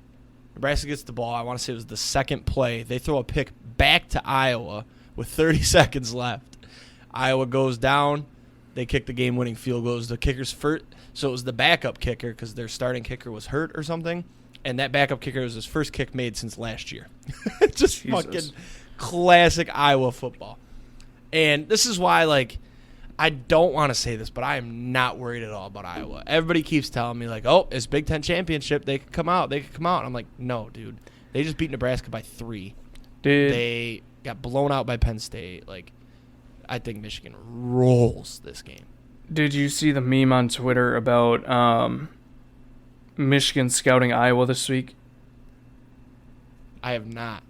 Nebraska gets the ball. I want to say it was the second play. They throw a pick back to Iowa with 30 seconds left. Iowa goes down. They kick the game-winning field goal. It was the kicker's first. So it was the backup kicker because their starting kicker was hurt or something. And that backup kicker was his first kick made since last year. Just fucking classic Iowa football. And this is why, I don't want to say this, but I am not worried at all about Iowa. Everybody keeps telling me, oh, it's Big Ten championship. They could come out. And I'm like, no, dude. They just beat Nebraska by 3. They got blown out by Penn State. I think Michigan rolls this game. Did you see the meme on Twitter about Michigan scouting Iowa this week? I have not.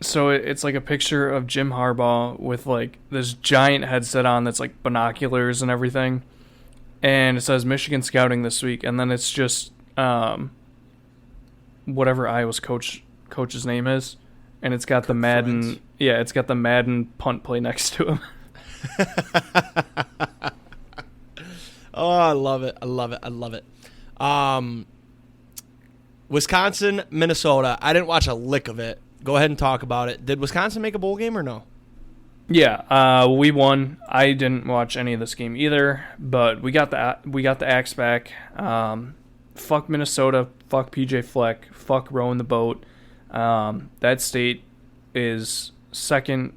So it's like a picture of Jim Harbaugh with this giant headset on that's binoculars and everything. And it says Michigan scouting this week. And then it's just whatever Iowa's coach's name is. And it's got the Madden. Friends. Yeah, it's got the Madden punt play next to him. Oh, I love it. Wisconsin, Minnesota. I didn't watch a lick of it. Go ahead and talk about it. Did Wisconsin make a bowl game or no? Yeah, we won. I didn't watch any of this game either, but we got the axe back. Fuck Minnesota. Fuck PJ Fleck. Fuck rowing the boat. That state is second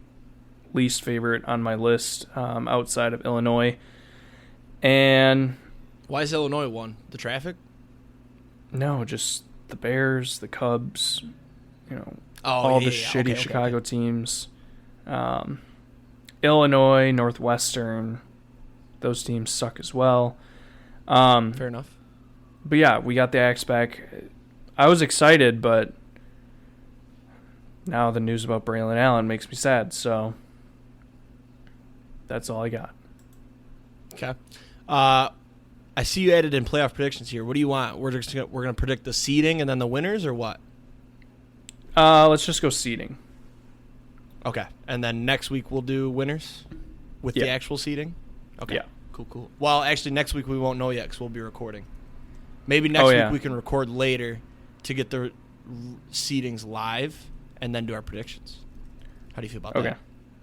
least favorite on my list outside of Illinois. And why is Illinois one? The traffic? No, just the Bears, the Cubs, all the shitty Chicago teams. Illinois, Northwestern, those teams suck as well. Fair enough. But yeah, we got the axe back. I was excited, but now the news about Braylon Allen makes me sad, so that's all I got. Okay. I see you added in playoff predictions here. What do you want? We're going to predict the seeding and then the winners, or what? Let's just go seeding. Okay. And then next week we'll do winners with the actual seeding? Okay. Yeah. Cool. Well, actually, next week we won't know yet because we'll be recording. Maybe next week we can record later to get the seedings live and then do our predictions. How do you feel about that? Okay.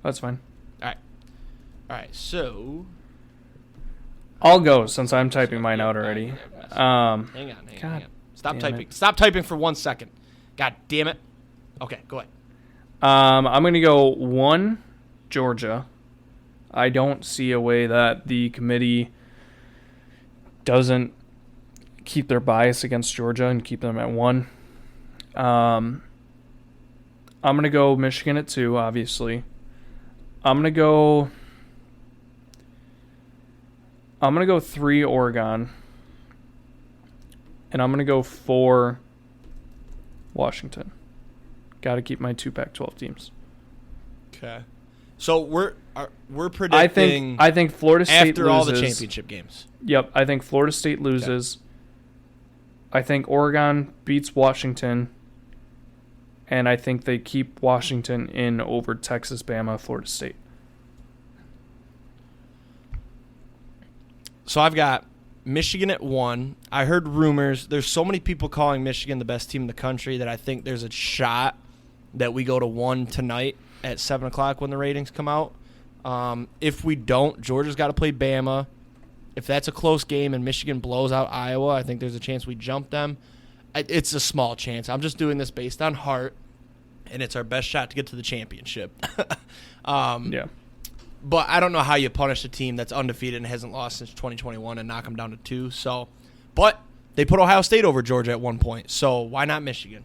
That's fine. All right. So I'll go since I'm typing mine out already. Hang on. Stop typing. Stop typing for 1 second. God damn it. Okay, go ahead. I'm going to go 1, Georgia. I don't see a way that the committee doesn't keep their bias against Georgia and keep them at 1. I'm going to go Michigan at 2, obviously. I'm going to go 3, Oregon. And I'm going to go 4, Washington. Got to keep my 2 Pac-12 teams. Okay. So we're predicting I think Florida State after loses. all the championship games. Yep, I think Florida State loses. Okay. I think Oregon beats Washington. And I think they keep Washington in over Texas, Bama, Florida State. So I've got Michigan at 1. I heard rumors. There's so many people calling Michigan the best team in the country that I think there's a shot that we go to 1 tonight at 7 o'clock when the ratings come out. If we don't, Georgia's got to play Bama. If that's a close game and Michigan blows out Iowa, I think there's a chance we jump them. It's a small chance. I'm just doing this based on heart, and it's our best shot to get to the championship. Yeah. But I don't know how you punish a team that's undefeated and hasn't lost since 2021 and knock them down to 2. So, but they put Ohio State over Georgia at one point, so why not Michigan?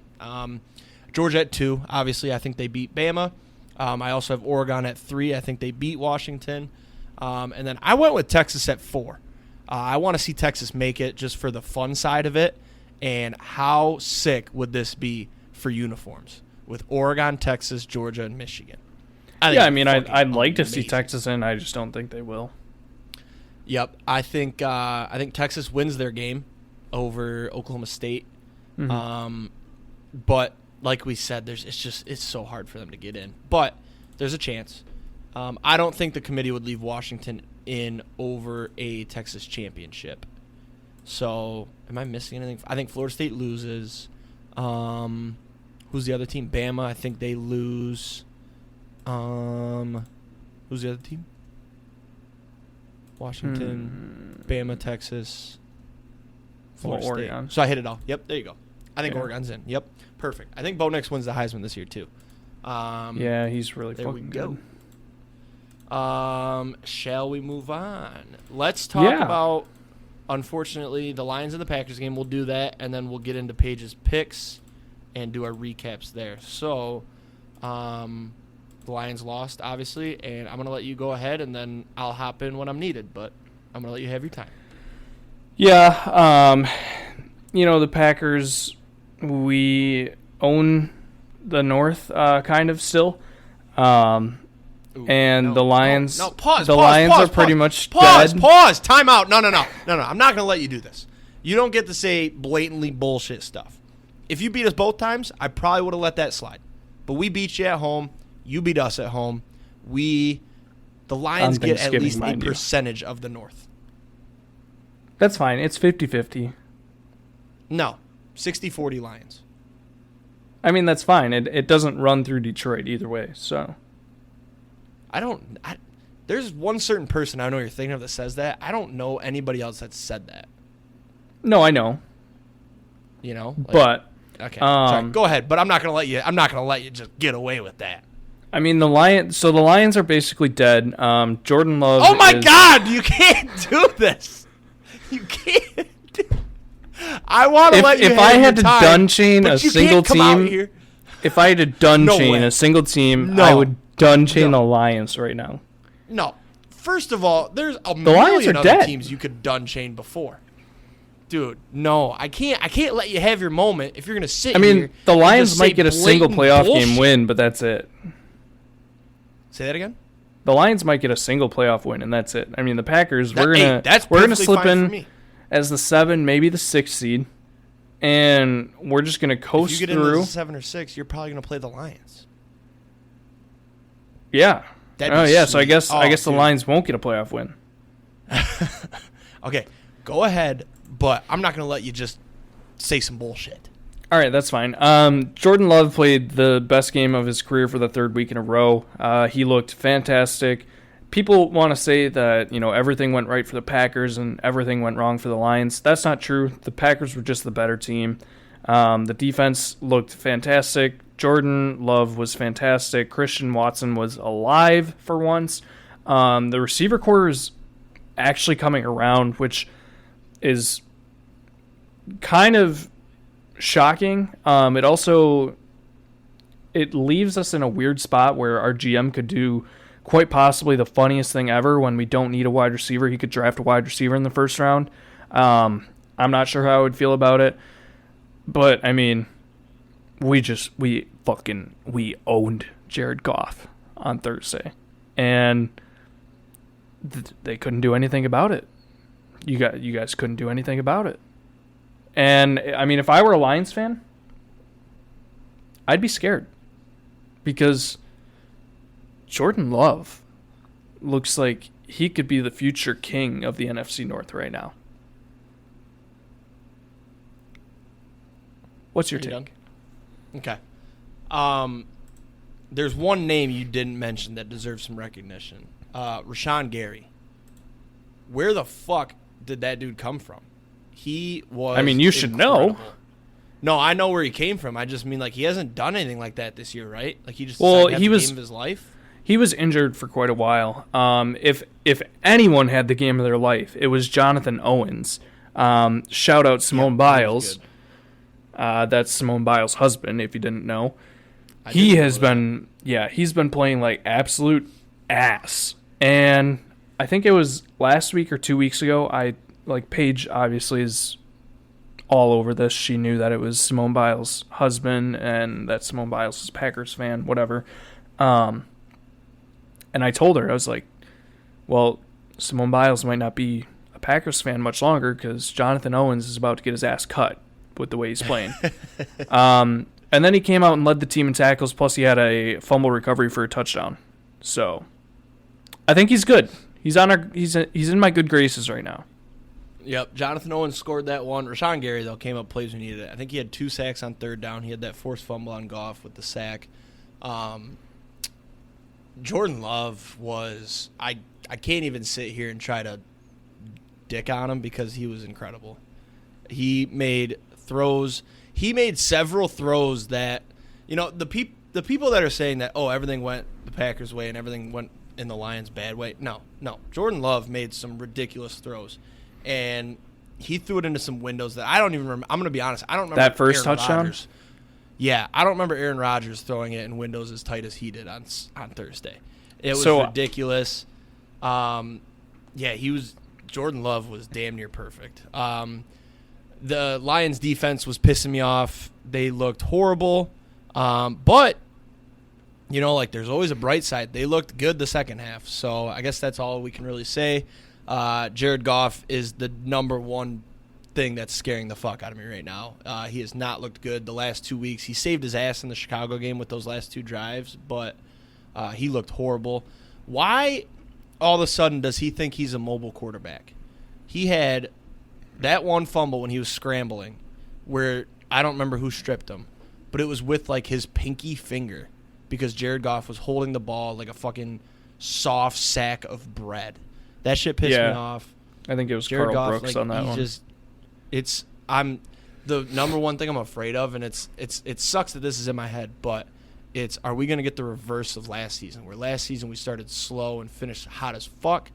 Georgia at 2, obviously. I think they beat Bama. I also have Oregon at 3. I think they beat Washington. And then I went with Texas at 4. I want to see Texas make it just for the fun side of it. And how sick would this be for uniforms with Oregon, Texas, Georgia, and Michigan? I'd like to see Texas in. I just don't think they will. Yep, I think Texas wins their game over Oklahoma State. Mm-hmm. But like we said, it's so hard for them to get in. But there's a chance. I don't think the committee would leave Washington in over a Texas championship. So, am I missing anything? I think Florida State loses. Who's the other team? Bama. I think they lose. Who's the other team? Washington, Bama, Texas, Florida State. Oregon. So I hit it all. Yep, there you go. I think Yeah. Oregon's in. Yep, perfect. I think Bo Nix wins the Heisman this year too. Yeah, he's really fucking good. Shall we move on? Let's talk about, unfortunately, the Lions and the Packers game. We'll do that, and then we'll get into Paige's picks and do our recaps there. So, the Lions lost, obviously, and I'm going to let you go ahead, and then I'll hop in when I'm needed, but I'm going to let you have your time. Yeah, the Packers, we own the North kind of still. The Lions, Lions are pretty much dead. Pause. Time out. No. I'm not going to let you do this. You don't get to say blatantly bullshit stuff. If you beat us both times, I probably would have let that slide. But we beat you at home. You beat us at home. The Lions get at least a percentage of the North. That's fine. It's 50-50. No. 60-40 Lions. I mean, that's fine. It doesn't run through Detroit either way, so. There's one certain person I know you're thinking of that says that. I don't know anybody else that's said that. No, I know. You know? But. Okay, sorry. Go ahead, but I'm not gonna let you just get away with that. I mean, the Lions are basically dead. Jordan Love. Oh my God! You can't do this. You can't. I want to let you. If I had to dun chain a single team, if I had to dun chain a single team, I would dun chain the Lions right now. No, first of all, there's a million other teams you could dun chain before. Dude, no, I can't let you have your moment if you're gonna sit. I mean, here the Lions might get a single playoff game win, but that's it. Say that again. The Lions might get a single playoff win, and that's it. I mean, the Packers, we're gonna slip in as the 7, maybe the 6 seed, and we're just gonna coast if you get through. Into the 7 or 6, you're probably gonna play the Lions. Yeah. Yeah. So I guess the Lions won't get a playoff win. Okay, go ahead, but I'm not gonna let you just say some bullshit. All right, that's fine. Jordan Love played the best game of his career for the 3rd week in a row. He looked fantastic. People want to say that, everything went right for the Packers and everything went wrong for the Lions. That's not true. The Packers were just the better team. The defense looked fantastic. Jordan Love was fantastic. Christian Watson was alive for once. The receiver core is actually coming around, which is kind of shocking. It leaves us in a weird spot where our GM could do quite possibly the funniest thing ever. When we don't need a wide receiver, he could draft a wide receiver in the first round. I'm not sure how I would feel about it, but I mean, we owned Jared Goff on Thursday, and they couldn't do anything about it. You guys couldn't do anything about it. And, I mean, if I were a Lions fan, I'd be scared. Because Jordan Love looks like he could be the future king of the NFC North right now. What's your take? Okay. There's one name you didn't mention that deserves some recognition. Rashawn Gary. Where the fuck did that dude come from? He was. I mean, you should know. No, I know where he came from. I just mean, he hasn't done anything like that this year, right? He just decided to have the game of his life. He was injured for quite a while. If anyone had the game of their life, it was Jonathan Owens. Shout out Simone Biles. That's Simone Biles' husband, if you didn't know. He's been playing like absolute ass. And I think it was last week or 2 weeks ago, Paige obviously is all over this. She knew that it was Simone Biles' husband and that Simone Biles is a Packers fan, whatever. And I told her, I was like, well, Simone Biles might not be a Packers fan much longer because Jonathan Owens is about to get his ass cut with the way he's playing. And then he came out and led the team in tackles, plus he had a fumble recovery for a touchdown. So I think he's good. He's in my good graces right now. Yep, Jonathan Owens scored that one. Rashawn Gary, though, came up plays when he needed it. I think he had 2 sacks on 3rd down. He had that forced fumble on Goff with the sack. Jordan Love was – I can't even sit here and try to dick on him because he was incredible. He made throws. He made several throws that – the people that are saying that, everything went the Packers' way and everything went in the Lions' bad way. No. Jordan Love made some ridiculous throws. And he threw it into some windows that I don't even remember. I'm going to be honest. I don't remember that first Aaron touchdown. Rodgers. Yeah, I don't remember Aaron Rodgers throwing it in windows as tight as he did on Thursday. It was ridiculous. Jordan Love was damn near perfect. The Lions defense was pissing me off. They looked horrible. But there's always a bright side. They looked good the second half. So I guess that's all we can really say. Jared Goff is the number one thing that's scaring the fuck out of me right now. He has not looked good the last 2 weeks. He saved his ass in the Chicago game with those last 2 drives, but he looked horrible. Why all of a sudden does he think he's a mobile quarterback? He had that one fumble when he was scrambling where I don't remember who stripped him, but it was with like his pinky finger because Jared Goff was holding the ball like a fucking soft sack of bread. That shit pissed me off. I think it was Jared Carl Goff, Brooks like, on that one. I'm the number one thing I'm afraid of, and it sucks that this is in my head, but are we going to get the reverse of last season, where last season we started slow and finished hot as fuck.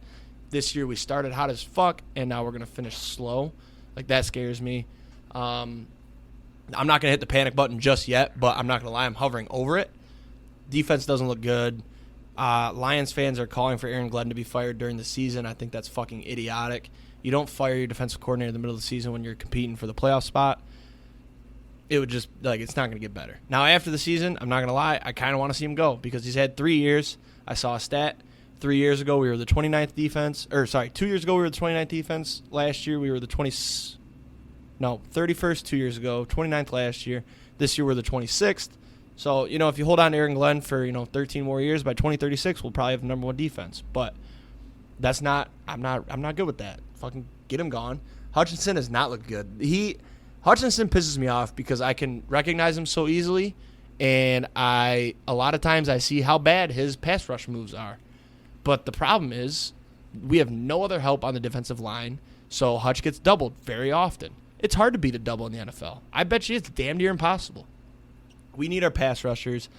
This year we started hot as fuck, and now we're going to finish slow. Like, that scares me. I'm not going to hit the panic button just yet, but I'm not going to lie, I'm hovering over it. Defense doesn't look good. Lions fans are calling for Aaron Glenn to be fired during the season. I think that's fucking idiotic. You don't fire your defensive coordinator in the middle of the season when you're competing for the playoff spot. It would just, like, it's not going to get better. Now, after the season, I'm not going to lie, I kind of want to see him go because he's had 3 years. I saw a stat. 3 years ago, we were the 29th defense. 2 years ago, we were the 29th defense. Last year, we were the 31st 2 years ago, 29th last year. This year, we're the 26th. So, if you hold on to Aaron Glenn for, 13 more years, by 2036, we'll probably have the number one defense. But I'm not good with that. Fucking get him gone. Hutchinson has not looked good. Hutchinson pisses me off because I can recognize him so easily, and a lot of times I see how bad his pass rush moves are. But the problem is we have no other help on the defensive line, so Hutch gets doubled very often. It's hard to beat a double in the NFL. I bet you it's damn near impossible. We need our pass rushers.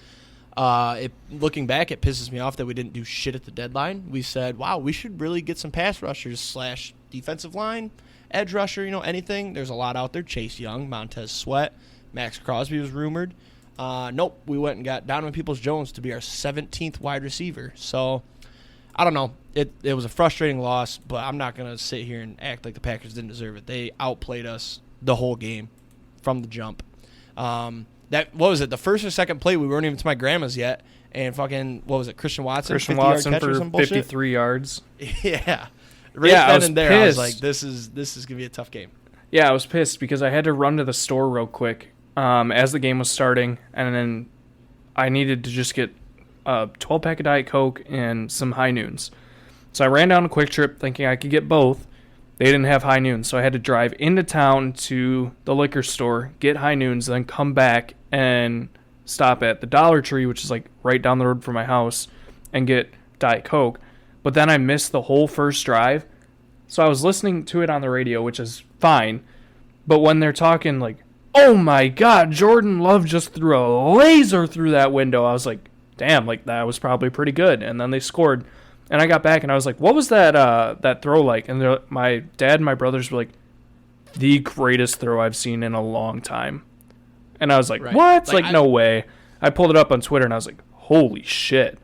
Looking back, it pisses me off that we didn't do shit at the deadline. We said, wow, we should really get some pass rushers / defensive line, edge rusher, anything. There's a lot out there. Chase Young, Montez Sweat, Max Crosby was rumored. Nope, we went and got Donovan Peoples-Jones to be our 17th wide receiver. So, I don't know. It was a frustrating loss, but I'm not going to sit here and act like the Packers didn't deserve it. They outplayed us the whole game from the jump. What was it? The first or second play, we weren't even to my grandma's yet, and fucking, what was it, Christian Watson? Christian Watson catch or for some bullshit? 53 yards. Yeah. I was there, pissed. I was like, this is going to be a tough game. Yeah, I was pissed because I had to run to the store real quick as the game was starting, and then I needed to just get a 12-pack of Diet Coke and some High Noons. So I ran down a Quick Trip thinking I could get both. They didn't have High Noons, so I had to drive into town to the liquor store, get High Noons, then come back and stop at the Dollar Tree, which is like right down the road from my house, and get Diet Coke. But then I missed the whole first drive, so I was listening to it on the radio, which is fine. But when they're talking like, oh my God, Jordan Love just threw a laser through that window, I was like, damn, like that was probably pretty good. And then they scored. And I got back and I was like, what was that throw like? And my dad and my brothers were like, the greatest throw I've seen in a long time. And I was like, right. What? Like no way. I pulled it up on Twitter and I was like, holy shit.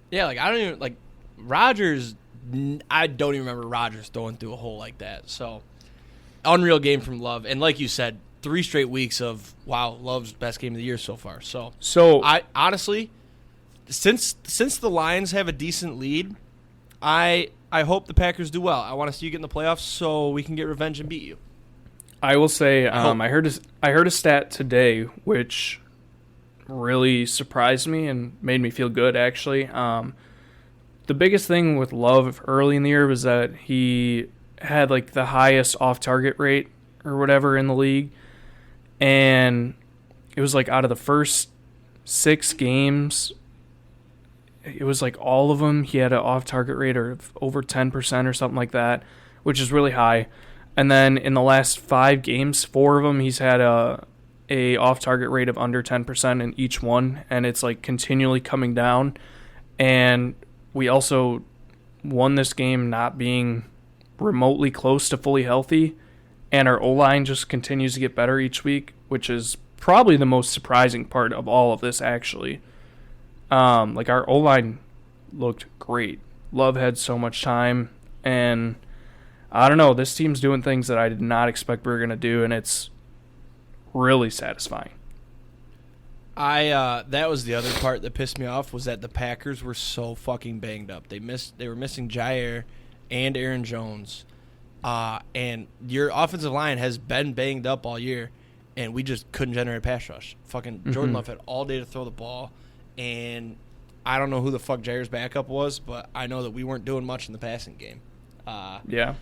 Yeah, like I don't even, like Rodgers, I don't even remember Rodgers throwing through a hole like that. So, unreal game from Love. And like you said, 3 straight weeks of, wow, Love's best game of the year so far. So I honestly, since the Lions have a decent lead, I hope the Packers do well. I want to see you get in the playoffs so we can get revenge and beat you. I will say, I heard a stat today which really surprised me and made me feel good, actually. The biggest thing with Love early in the year was that he had like the highest off-target rate or whatever in the league. And it was like out of the first 6 games, it was like all of them, he had an off-target rate of over 10% or something like that, which is really high. And then in the last 5 games, 4 of them, he's had a off-target rate of under 10% in each one, and it's like continually coming down. And we also won this game not being remotely close to fully healthy, and our O-line just continues to get better each week, which is probably the most surprising part of all of this, actually. Like our O-line looked great. Love had so much time, and I don't know, this team's doing things that I did not expect we were going to do, and it's really satisfying. That was the other part that pissed me off, was that the Packers were so fucking banged up. They were missing Jair and Aaron Jones. And your offensive line has been banged up all year, and we just couldn't generate a pass rush. Fucking Jordan Love had all day to throw the ball, and I don't know who the fuck Jair's backup was, but I know that we weren't doing much in the passing game. Yeah.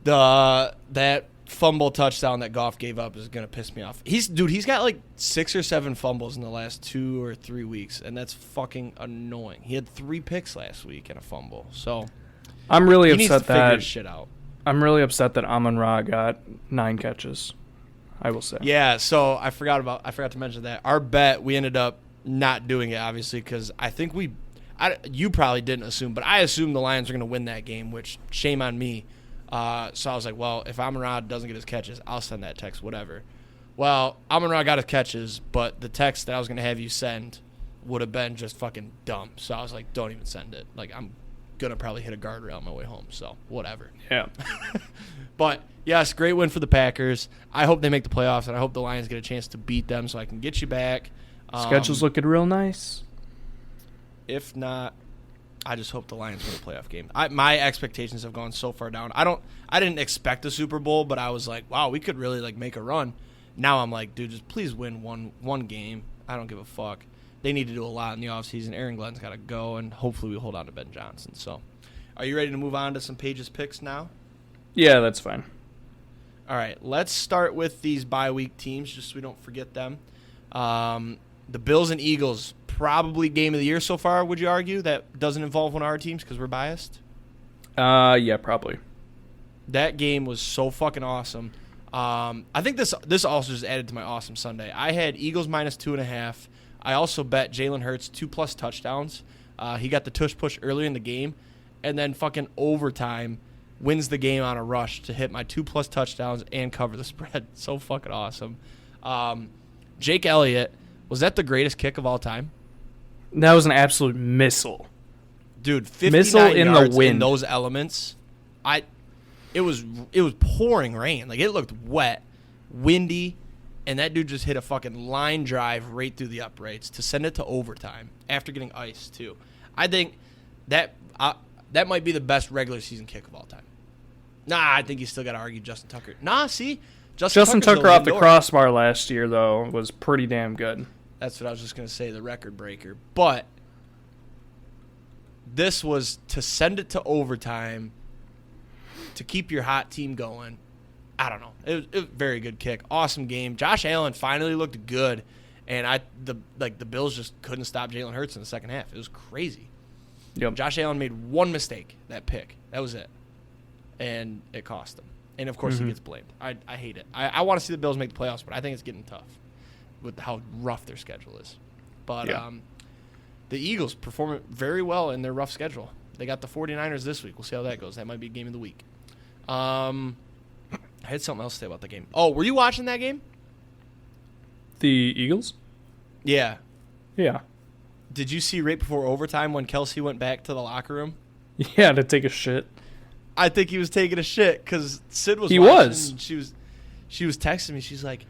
That fumble touchdown that Goff gave up is going to piss me off. He's got like 6 or 7 fumbles in the last 2 or 3 weeks, and that's fucking annoying. He had 3 picks last week and a fumble. So I'm really he needs to upset figure that his shit out. I'm really upset that Amon-Ra got 9 catches. I will say. Yeah, so I forgot to mention that. Our bet, we ended up not doing it, obviously, because I think you probably didn't assume, but I assumed the Lions were going to win that game, which shame on me. So I was like, well, if Amon-Ra doesn't get his catches, I'll send that text, whatever. Well, Amon-Ra got his catches, but the text that I was going to have you send would have been just fucking dumb. So I was like, don't even send it. Like, I'm going to probably hit a guardrail on my way home, so whatever. Yeah. But, yes, great win for the Packers. I hope they make the playoffs, and I hope the Lions get a chance to beat them so I can get you back. Schedule's looking real nice. If not, I just hope the Lions win a playoff game. My expectations have gone so far down. I didn't expect a Super Bowl, but I was like, wow, we could really like make a run. Now I'm like, dude, just please win one game. I don't give a fuck. They need to do a lot in the offseason. Aaron Glenn's got to go, and hopefully we hold on to Ben Johnson. So, are you ready to move on to some Paige's picks now? Yeah, that's fine. All right, let's start with these bye week teams, just so we don't forget them. The Bills and Eagles, probably game of the year so far, would you argue? That doesn't involve one of our teams because we're biased? Yeah, probably. That game was so fucking awesome. I think this also just added to my awesome Sunday. I had Eagles minus 2.5. I also bet Jalen Hurts 2+ touchdowns. He got the tush push earlier in the game, and then fucking overtime wins the game on a rush to hit my 2+ touchdowns and cover the spread. So fucking awesome. Jake Elliott, was that the greatest kick of all time? That was an absolute missile. Dude, 59 missile in yards the wind. in those elements. It was pouring rain. Like, it looked wet, windy, and that dude just hit a fucking line drive right through the uprights to send it to overtime after getting iced too. I think that might be the best regular season kick of all time. Nah, I think you still got to argue Justin Tucker. Nah, see? Justin Tucker off the crossbar last year, though, was pretty damn good. That's what I was just going to say, the record breaker. But this was to send it to overtime to keep your hot team going. I don't know. It was a very good kick. Awesome game. Josh Allen finally looked good, and the Bills just couldn't stop Jalen Hurts in the second half. It was crazy. Yep. Josh Allen made one mistake, that pick. That was it. And it cost him. And, of course, he gets blamed. I hate it. I want to see the Bills make the playoffs, but I think it's getting tough with how rough their schedule is. But the Eagles perform very well in their rough schedule. They got the 49ers this week. We'll see how that goes. That might be game of the week. I had something else to say about the game. Oh, were you watching that game? The Eagles? Yeah. Yeah. Did you see right before overtime when Kelsey went back to the locker room? Yeah, to take a shit. I think he was taking a shit because Sid was. He watching, was. And she was texting me. She's like,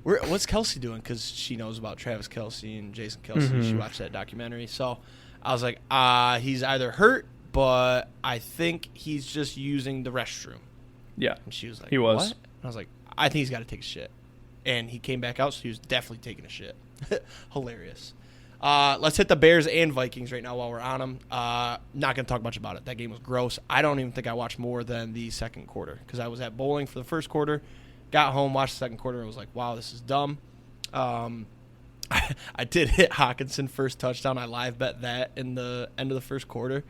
"What's Kelsey doing?" Because she knows about Travis Kelsey and Jason Kelsey. She watched that documentary. So I was like, he's either hurt, but I think he's just using the restroom. Yeah. And she was like, he was. What? And I was like, I think he's got to take a shit. And he came back out, so he was definitely taking a shit. Hilarious. Let's hit the Bears and Vikings right now while we're on them. Not going to talk much about it. That game was gross. I don't even think I watched more than the second quarter because I was at bowling for the first quarter, got home, watched the second quarter, and was like, wow, this is dumb. I did hit Hawkinson first touchdown. I live bet that in the end of the first quarter,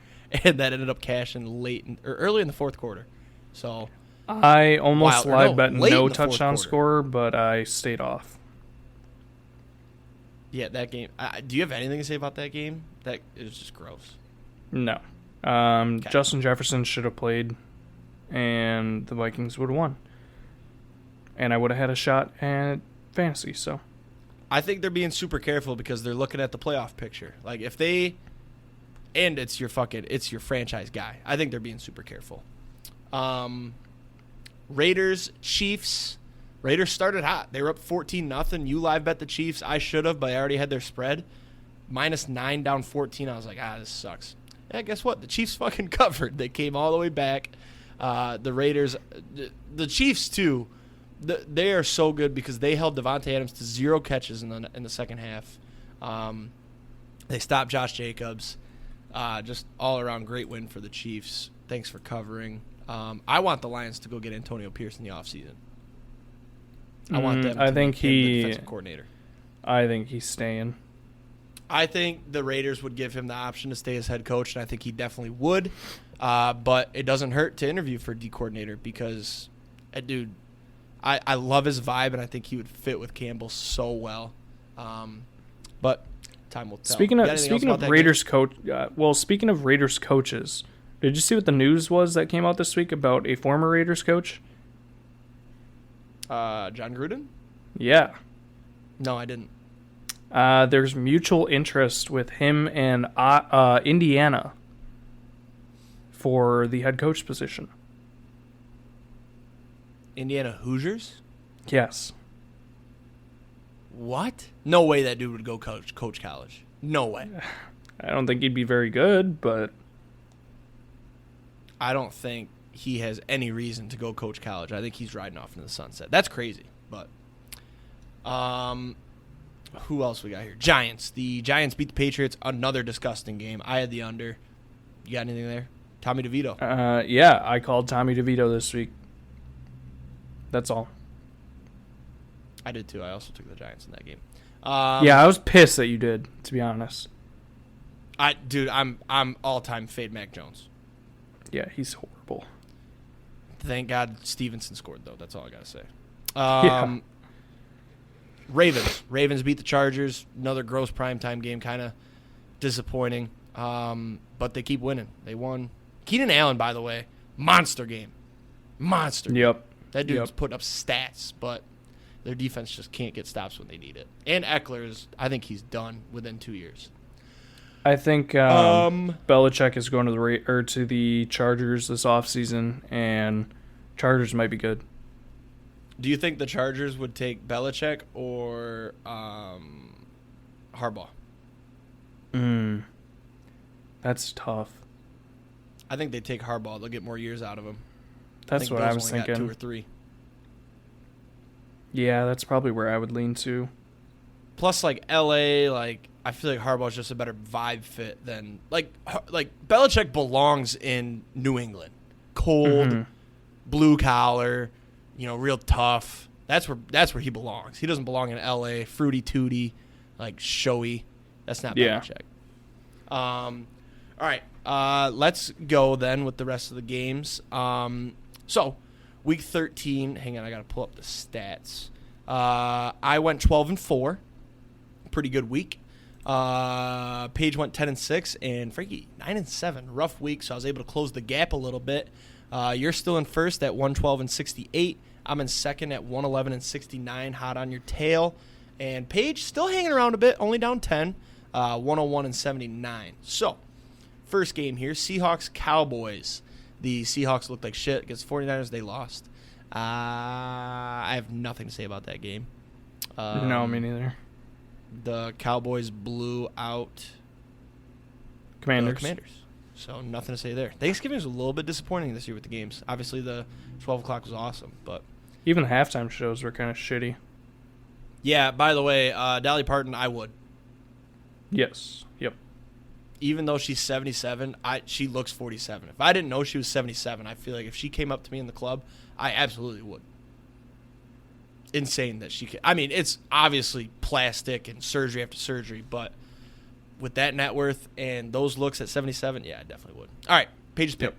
and that ended up cashing early in the fourth quarter. So I almost live bet no touchdown quarter. score, but I stayed off. Yeah, that game. Do you have anything to say about that game? That it was just gross. No. Okay. Justin Jefferson should have played, and the Vikings would have won. And I would have had a shot at fantasy. So I think they're being super careful because they're looking at the playoff picture. Like if they, and it's your franchise guy. I think they're being super careful. Raiders, Chiefs. Raiders started hot. They were up 14-0. You live bet the Chiefs. I should have, but I already had their spread. -9 down 14. I was like, this sucks. Yeah, guess what? The Chiefs fucking covered. They came all the way back. The Raiders, the Chiefs too, they are so good because they held Devontae Adams to 0 catches in the second half. They stopped Josh Jacobs. Just all around great win for the Chiefs. Thanks for covering. I want the Lions to go get Antonio Pierce in the offseason. I want them to I think make him the defensive coordinator. I think he's staying. I think the Raiders would give him the option to stay as head coach, and I think he definitely would. But it doesn't hurt to interview for D coordinator because, dude, I love his vibe, and I think he would fit with Campbell so well. But time will tell. Speaking of Raiders speaking of Raiders coaches, did you see what the news was that came out this week about a former Raiders coach? John Gruden? Yeah. No, I didn't. There's mutual interest with him and Indiana for the head coach position. Indiana Hoosiers? Yes. What? No way that dude would go coach college. No way. I don't think he'd be very good, but I don't think he has any reason to go coach college. I think he's riding off into the sunset. That's crazy. But who else we got here? Giants. The Giants beat the Patriots. Another disgusting game. I had the under. You got anything there? Tommy DeVito. Yeah, I called Tommy DeVito this week. That's all. I did too. I also took the Giants in that game. Yeah, I was pissed that you did, to be honest. I'm all-time fade Mac Jones. Yeah, he's horrible. Thank God Stevenson scored, though. That's all I got to say. Yeah. Ravens beat the Chargers. Another gross primetime game, kind of disappointing. But they keep winning. They won. Keenan Allen, by the way, monster game. Monster. Yep. That dude's putting up stats, but their defense just can't get stops when they need it. And Eckler I think he's done within 2 years. I think Belichick is going to the Chargers this offseason, and Chargers might be good. Do you think the Chargers would take Belichick or Harbaugh? That's tough. I think they take Harbaugh. They'll get more years out of him. That's what I was thinking. Got 2 or 3. Yeah, that's probably where I would lean to. Plus, like LA, I feel like Harbaugh's just a better vibe fit than like Belichick belongs in New England, cold, blue collar, real tough. That's where he belongs. He doesn't belong in LA, fruity tooty, like showy. That's not Belichick. All right, let's go then with the rest of the games. So, week 13. Hang on, I got to pull up the stats. I went 12-4. Pretty good week. Paige went 10-6, and Frankie 9-7. Rough week, so I was able to close the gap a little bit. You're still in first at 112-68. I'm in second at 111-69. Hot on your tail. And Paige still hanging around a bit, only down 10, 101-79. So, first game here, Seahawks-Cowboys. The Seahawks looked like shit against the 49ers. They lost. I have nothing to say about that game. No, me neither. The Cowboys blew out Commanders. So nothing to say there. Thanksgiving was a little bit disappointing this year with the games. Obviously, the 12 o'clock was awesome, but even the halftime shows were kind of shitty. Yeah, by the way, Dolly Parton, I would. Yes. Yep. Even though she's 77, she looks 47. If I didn't know she was 77, I feel like if she came up to me in the club, I absolutely would. Insane that she could. I mean, it's obviously plastic and surgery after surgery, but with that net worth and those looks at 77, yeah, I definitely would. All right, Paige's pick.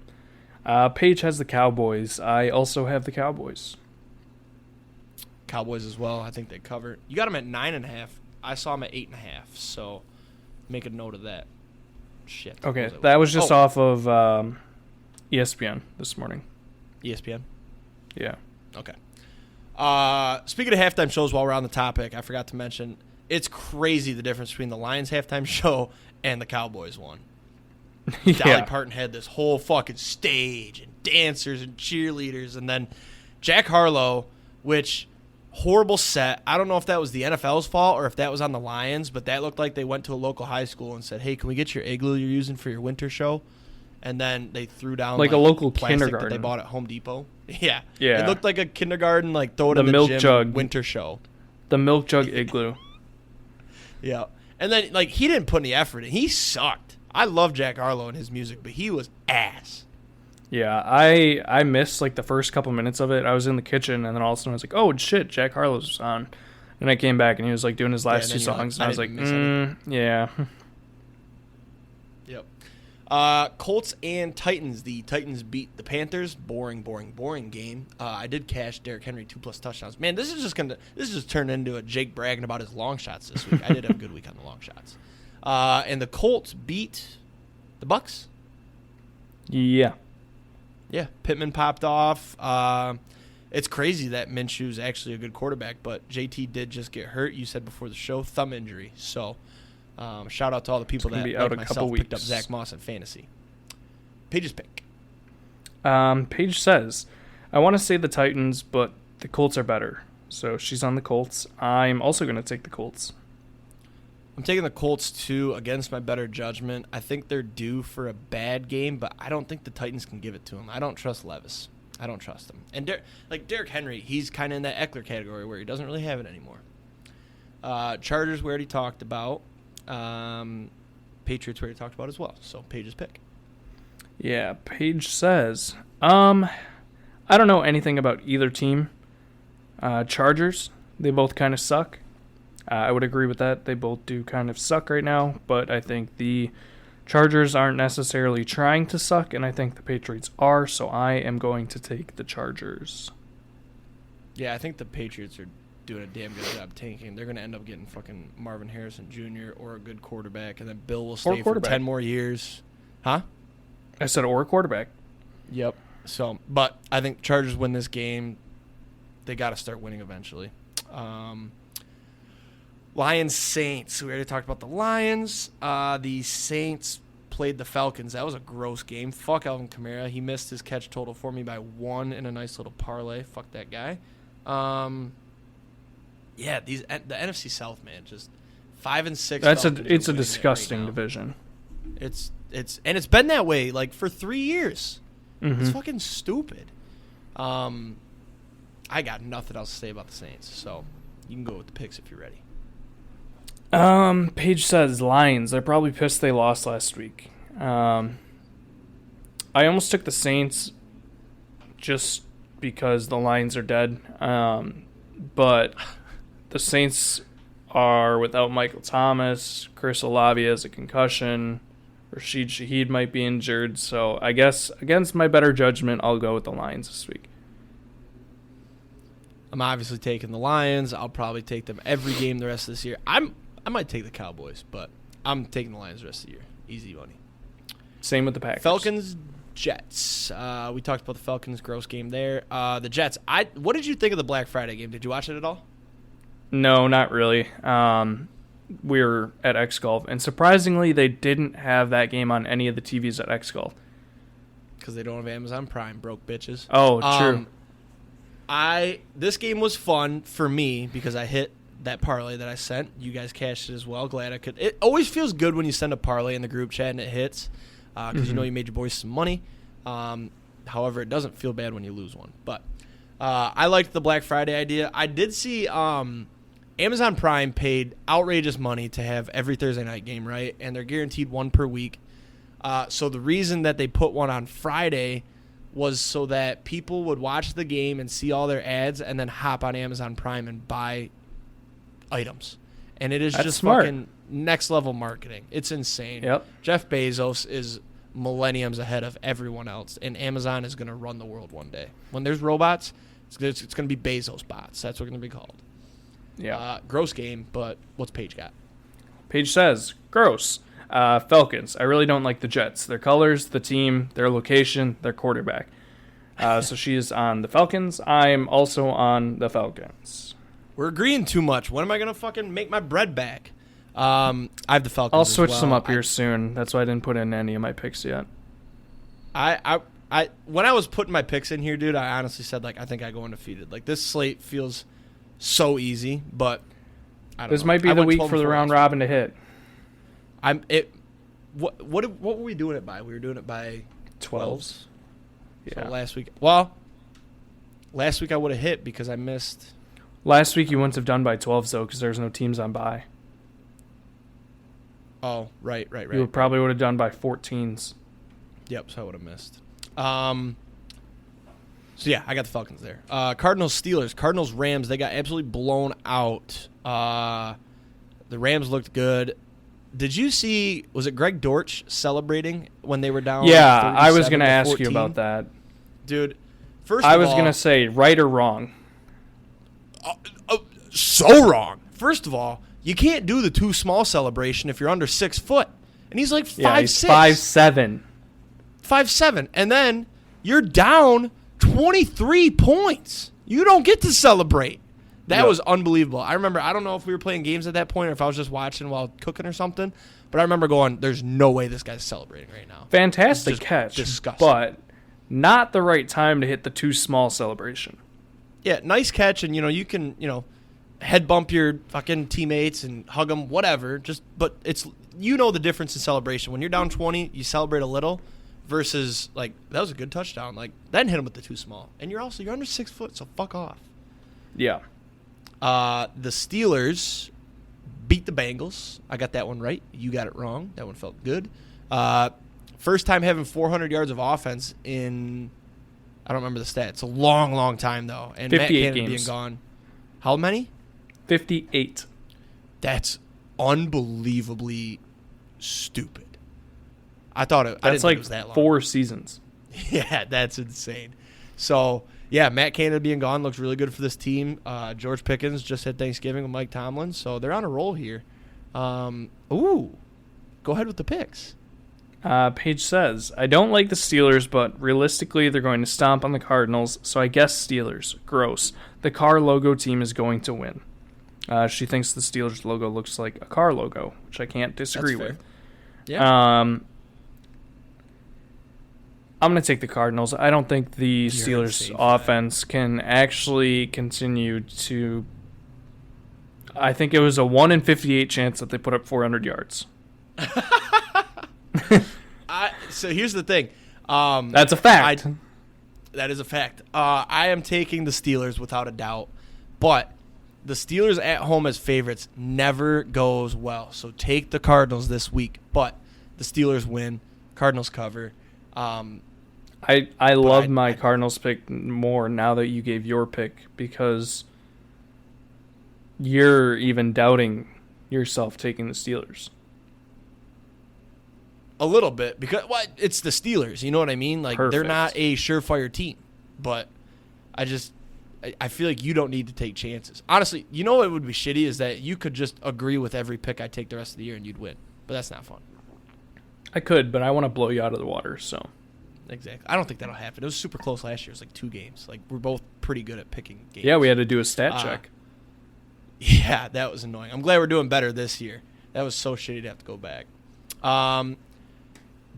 Paige has the Cowboys. I also have the Cowboys. Cowboys as well. I think they cover. You got them at 9.5. I saw them at 8.5, so make a note of that. Shit. Okay, that was just off of ESPN this morning. ESPN? Yeah. Okay. Speaking of halftime shows, while we're on the topic, I forgot to mention, it's crazy the difference between the Lions halftime show and the Cowboys one. Dolly Parton had this whole fucking stage and dancers and cheerleaders, and then Jack Harlow, which horrible set. I don't know if that was the NFL's fault or if that was on the Lions, but that looked like they went to a local high school and said, "Hey, can we get your igloo you're using for your winter show?" And then they threw down like a local plastic kindergarten that they bought at Home Depot. Yeah. Yeah. It looked like a kindergarten, like throw it The in the milk gym jug. winter show. The milk jug igloo. Yeah. And then, like, he didn't put any effort in. He sucked. I love Jack Harlow and his music, but he was ass. Yeah, I missed like the first couple minutes of it. I was in the kitchen, and then all of a sudden I was like, "Oh shit, Jack Harlow's was on." And I came back, and he was like doing his last two songs, and I was like, "Yeah." Yep. Colts and Titans. The Titans beat the Panthers. Boring game. I did cash Derrick Henry 2+ touchdowns. Man, this is just turned into a Jake bragging about his long shots this week. I did have a good week on the long shots. And the Colts beat the Bucks. Yeah. Yeah, Pittman popped off. It's crazy that Minshew's actually a good quarterback, but JT did just get hurt. You said before the show, thumb injury. So, shout out to all the people that, like myself, picked up Zach Moss in fantasy. Paige's pick. Paige says, I want to say the Titans, but the Colts are better. So she's on the Colts. I'm also going to take the Colts. I'm taking the Colts, too, against my better judgment. I think they're due for a bad game, but I don't think the Titans can give it to them. I don't trust Levis. I don't trust him. And Derrick Henry, he's kind of in that Eckler category where he doesn't really have it anymore. Chargers, we already talked about. Patriots, we already talked about as well. So, Paige's pick. Yeah, Paige says, I don't know anything about either team. Chargers, they both kind of suck. I would agree with that. They both do kind of suck right now, but I think the Chargers aren't necessarily trying to suck, and I think the Patriots are, so I am going to take the Chargers. Yeah, I think the Patriots are doing a damn good job tanking. They're going to end up getting fucking Marvin Harrison Jr. or a good quarterback, and then Bill will stay for 10 more years. Huh? I said or a quarterback. Yep. So, but I think Chargers win this game. They got to start winning eventually. Lions Saints. We already talked about the Lions. The Saints played the Falcons. That was a gross game. Fuck Alvin Kamara. He missed his catch total for me by 1 in a nice little parlay. Fuck that guy. Yeah, the NFC South, man, just 5 and 6. It's a disgusting division. It's been that way like for 3 years. Mm-hmm. It's fucking stupid. I got nothing else to say about the Saints, so you can go with the picks if you're ready. Paige says Lions. They're probably pissed they lost last week. I almost took the Saints just because the Lions are dead. But the Saints are without Michael Thomas. Chris Olave has a concussion. Rashid Shaheed might be injured. So I guess against my better judgment, I'll go with the Lions this week. I'm obviously taking the Lions. I'll probably take them every game the rest of this year. I might take the Cowboys, but I'm taking the Lions the rest of the year. Easy money. Same with the Packers. Falcons, Jets. We talked about the Falcons' gross game there. The Jets. What did you think of the Black Friday game? Did you watch it at all? No, not really. We were at X Golf, and surprisingly, they didn't have that game on any of the TVs at X Golf. Because they don't have Amazon Prime, broke bitches. Oh, true. This game was fun for me because I hit that parlay that I sent. You guys cashed it as well. Glad I could. It always feels good when you send a parlay in the group chat and it hits because you know you made your boys some money. However, it doesn't feel bad when you lose one. But I liked the Black Friday idea. I did see Amazon Prime paid outrageous money to have every Thursday night game, right? And they're guaranteed one per week. So the reason that they put one on Friday was so that people would watch the game and see all their ads and then hop on Amazon Prime and buy items. And it is That's just smart. fucking next level marketing. It's insane. Yep. Jeff Bezos is millenniums ahead of everyone else, and Amazon is going to run the world one day. When there's robots, it's going to be Bezos bots. That's what it's going to be called. Yeah. Gross game, but what's Paige got? Paige says, gross. Falcons. I really don't like the Jets. Their colors, the team, their location, their quarterback. So she is on the Falcons. I'm also on the Falcons. We're agreeing too much. When am I going to fucking make my bread back? I have the Falcons I'll as switch well. some up here soon. That's why I didn't put in any of my picks yet. When I was putting my picks in here, dude, I honestly said, like, I think I go undefeated. Like, this slate feels so easy, but I don't know. This might be the week for the round robin to hit. What were we doing it by? We were doing it by 12s. Yeah. So last week I would have hit because I missed. Last week you wouldn't have done by 12s, though, because there's no teams on bye. Oh, right. You probably would have done by 14s. Yep, so I would have missed. So, yeah, I got the Falcons there. Cardinals-Steelers. Cardinals-Rams, they got absolutely blown out. The Rams looked good. Did you see, was it Greg Dortch celebrating when they were down? Yeah, I was going to 37-14? ask you about that. Dude, first of all, I was going to say, right or wrong? So wrong. First of all, you can't do the too small celebration if you're under 6 foot. And he's like 5'6". Yeah, he's 5'7". 5'7". And then you're down 23 points. You don't get to celebrate. That was unbelievable. I remember, I don't know if we were playing games at that point or if I was just watching while cooking or something, but I remember going, there's no way this guy's celebrating right now. Fantastic catch, disgusting. but not the right time to hit the too small celebration. Yeah, nice catch, and, you can, head bump your fucking teammates and hug them, whatever. But it's, the difference in celebration. When you're down 20, you celebrate a little versus, like, that was a good touchdown. Like, then hit him with the too small. And you're under 6 foot, so fuck off. Yeah. The Steelers beat the Bengals. I got that one right. You got it wrong. That one felt good. First time having 400 yards of offense in, I don't remember the stat. It's a long, long time, though. And 58 Matt Canada games. being gone. How many? 58. That's unbelievably stupid. I didn't That's think like it was that long. 4 seasons. Yeah, that's insane. So, yeah, Matt Canada being gone looks really good for this team. George Pickens just had Thanksgiving with Mike Tomlin, so they're on a roll here. Go ahead with the picks. Paige says, I don't like the Steelers, but realistically they're going to stomp on the Cardinals, so I guess Steelers. Gross. The car logo team is going to win. She thinks the Steelers logo looks like a car logo, which I can't disagree with. Yeah. I'm going to take the Cardinals. I don't think the Steelers offense can actually continue to... I think it was a 1 in 58 chance that they put up 400 yards. So here's the thing. That's a fact. That is a fact. I am taking the Steelers without a doubt. But the Steelers at home as favorites never goes well. So take the Cardinals this week. But the Steelers win. Cardinals cover. I love my Cardinals pick more now that you gave your pick because you're even doubting yourself taking the Steelers. A little bit because it's the Steelers. You know what I mean? Like Perfect. They're not a surefire team. But I feel like you don't need to take chances. Honestly, you know what would be shitty is that you could just agree with every pick I take the rest of the year and you'd win. But that's not fun. I could, but I want to blow you out of the water, so. Exactly. I don't think that'll happen. It was super close last year. It was like 2 games. Like we're both pretty good at picking games. Yeah, we had to do a stat check. Yeah, that was annoying. I'm glad we're doing better this year. That was so shitty to have to go back.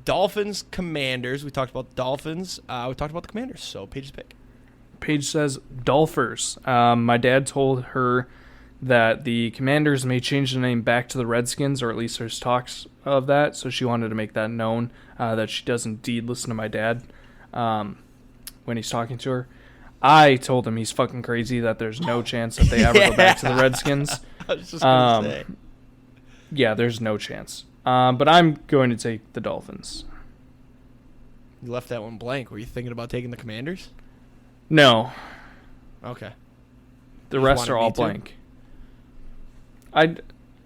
Dolphins, Commanders. We talked about the Dolphins. We talked about the Commanders. So Paige's pick. Paige says Dolphers. My dad told her that the Commanders may change the name back to the Redskins, or at least there's talks of that, so she wanted to make that known, that she does indeed listen to my dad when he's talking to her. I told him he's fucking crazy, that there's no chance that they ever go back to the Redskins. I was just going to say. Yeah, there's no chance. But I'm going to take the Dolphins. You left that one blank. Were you thinking about taking the Commanders? No. Okay. The rest are all blank.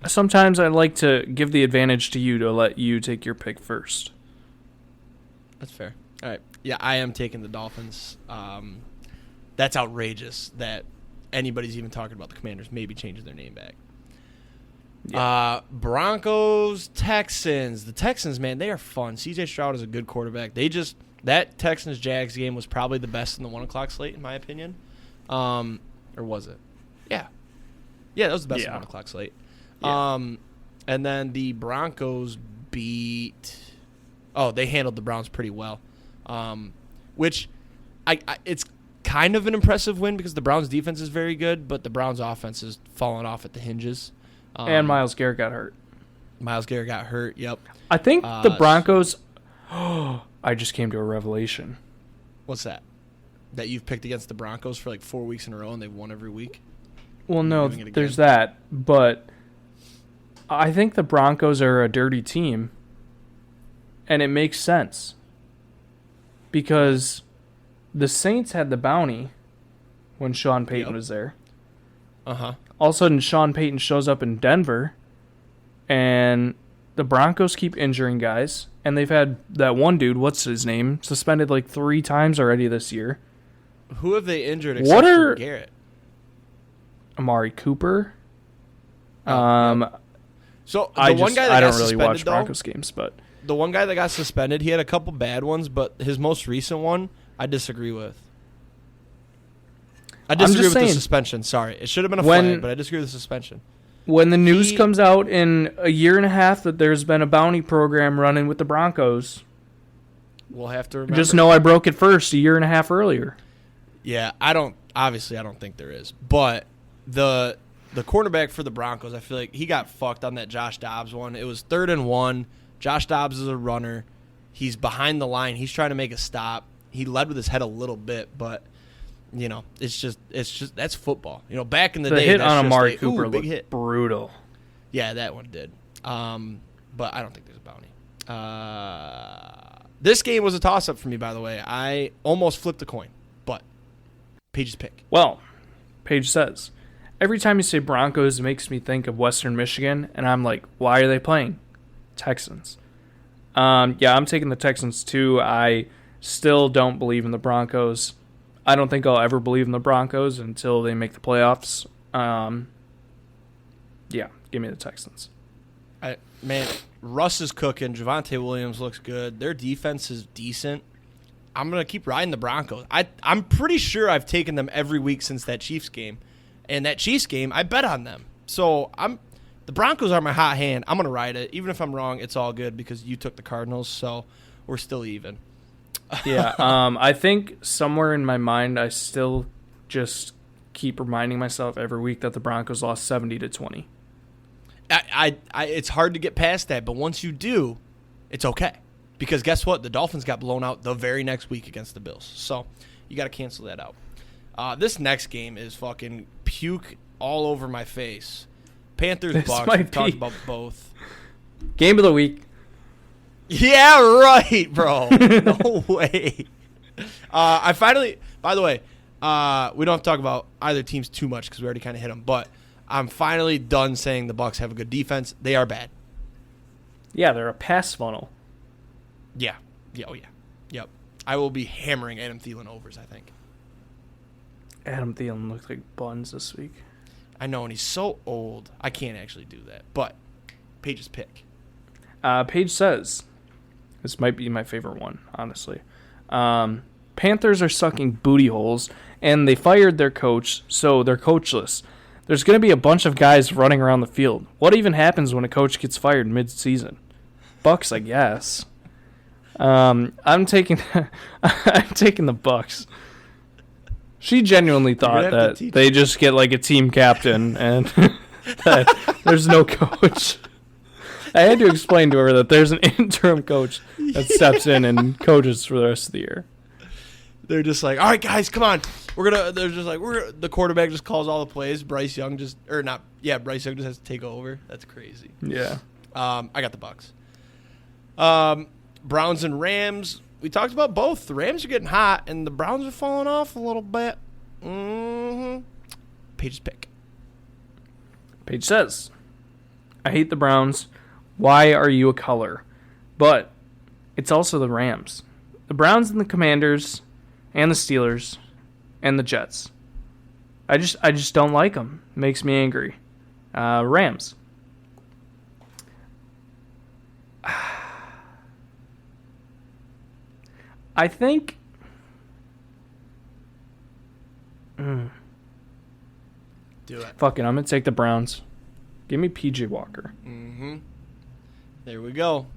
Sometimes I like to give the advantage to you to let you take your pick first. That's fair. All right. Yeah, I am taking the Dolphins. That's outrageous that anybody's even talking about the Commanders maybe changing their name back. Yeah. Broncos, Texans. The Texans, man, they are fun. C.J. Stroud is a good quarterback. That Texans-Jags game was probably the best in the 1 o'clock slate, in my opinion. Or was it? Yeah. Yeah, that was the best in the 1 o'clock slate. Yeah. And then the Broncos they handled the Browns pretty well. Which it's kind of an impressive win because the Browns defense is very good, but the Browns offense is falling off at the hinges. And Myles Garrett got hurt. Yep. I think the Broncos... I just came to a revelation. What's that? That you've picked against the Broncos for like 4 weeks in a row and they've won every week? Well, no, there's that. But I think the Broncos are a dirty team. And it makes sense. because the Saints had the bounty when Sean Payton was there. Uh-huh. All of a sudden, Sean Payton shows up in Denver, and the Broncos keep injuring guys, and they've had that one dude, what's his name, suspended like 3 times already this year. Who have they injured except for Garrett? Amari Cooper. Yeah. So one guy that I got don't really watch though, Broncos games, but the one guy that got suspended, he had a couple bad ones, but his most recent one, I disagree with. I disagree with the suspension. Sorry, it should have been a flag, but I disagree with the suspension. When the news comes out in a year and a half that there's been a bounty program running with the Broncos, we'll have to remember. Just know I broke it first a year and a half earlier. Yeah, I don't think there is. But the cornerback for the Broncos, I feel like he got fucked on that Josh Dobbs one. It was 3rd and 1. Josh Dobbs is a runner. He's behind the line. He's trying to make a stop. He led with his head a little bit, but it's just that's football. Back in the day, hit on Amari Cooper big looked hit. Brutal. Yeah, that one did. But I don't think there's a bounty. This game was a toss-up for me, by the way. I almost flipped a coin, but Paige's pick. Well, Paige says, every time you say Broncos, it makes me think of Western Michigan, and I'm like, why are they playing? Texans. Yeah, I'm taking the Texans too. I still don't believe in the Broncos. I don't think I'll ever believe in the Broncos until they make the playoffs. Yeah, give me the Texans. Man, Russ is cooking. Javonte Williams looks good. Their defense is decent. I'm going to keep riding the Broncos. I'm pretty sure I've taken them every week since that Chiefs game. And that Chiefs game, I bet on them. So the Broncos are my hot hand. I'm going to ride it. Even if I'm wrong, it's all good because you took the Cardinals, so we're still even. Yeah, I think somewhere in my mind I still just keep reminding myself every week that the Broncos lost 70-20. It's hard to get past that, but once you do, it's okay. Because guess what? The Dolphins got blown out the very next week against the Bills. So you got to cancel that out. This next game is fucking puke all over my face. Panthers, Bucks. We've talked about both. Game of the week. Yeah, right, bro. No way. I finally, by the way, we don't have to talk about either teams too much because we already kind of hit them, but I'm finally done saying the Bucks have a good defense. They are bad. Yeah, they're a pass funnel. Yeah. Oh, yeah. Yep. I will be hammering Adam Thielen overs, I think. Adam Thielen looked like buns this week. I know, and he's so old. I can't actually do that. But Paige's pick. Paige says, this might be my favorite one, honestly. Panthers are sucking booty holes, and they fired their coach, so they're coachless. There's going to be a bunch of guys running around the field. What even happens when a coach gets fired mid-season? Bucks, I guess. I'm taking the Bucks. She genuinely thought that they just get like a team captain and that there's no coach. I had to explain to her that there's an interim coach that steps in and coaches for the rest of the year. They're just like, all right, guys, come on. The quarterback just calls all the plays. Bryce Young just has to take over. That's crazy. Yeah. I got the Bucks. Browns and Rams. We talked about both. The Rams are getting hot, and the Browns are falling off a little bit. Paige's pick. Paige says, I hate the Browns. Why are you a color? But it's also the Rams. The Browns and the Commanders and the Steelers and the Jets. I just don't like them. Makes me angry. Rams. I think. Do it. Fuck it, I'm going to take the Browns. Give me PJ Walker. Mm-hmm. There we go.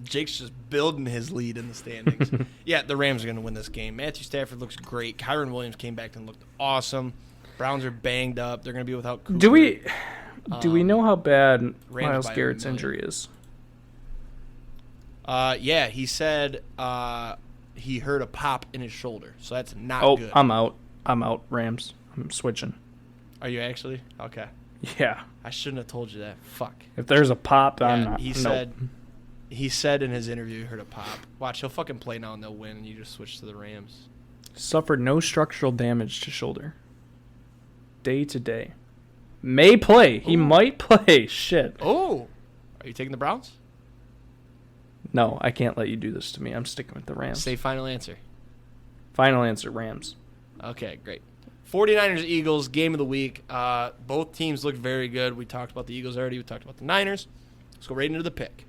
Jake's just building his lead in the standings. Yeah, the Rams are going to win this game. Matthew Stafford looks great. Kyron Williams came back and looked awesome. Browns are banged up. They're going to be without Cooper. Do we know how bad Rams Myles Garrett's injury is? Yeah, he said he heard a pop in his shoulder, so that's not good. I'm out, Rams. I'm switching. Are you actually? Okay. Yeah. I shouldn't have told you that. Fuck. If there's a pop, Yeah, I'm not. He said He said in his interview he heard a pop. Watch, he'll fucking play now and they'll win, and you just switch to the Rams. Suffered no structural damage to shoulder. Day to day. May play. He might play. Shit. Oh. Are you taking the Browns? No, I can't let you do this to me. I'm sticking with the Rams. Say final answer. Final answer, Rams. Okay, great. 49ers, Eagles, game of the week. Both teams looked very good. We talked about the Eagles already. We talked about the Niners. Let's go right into the pick.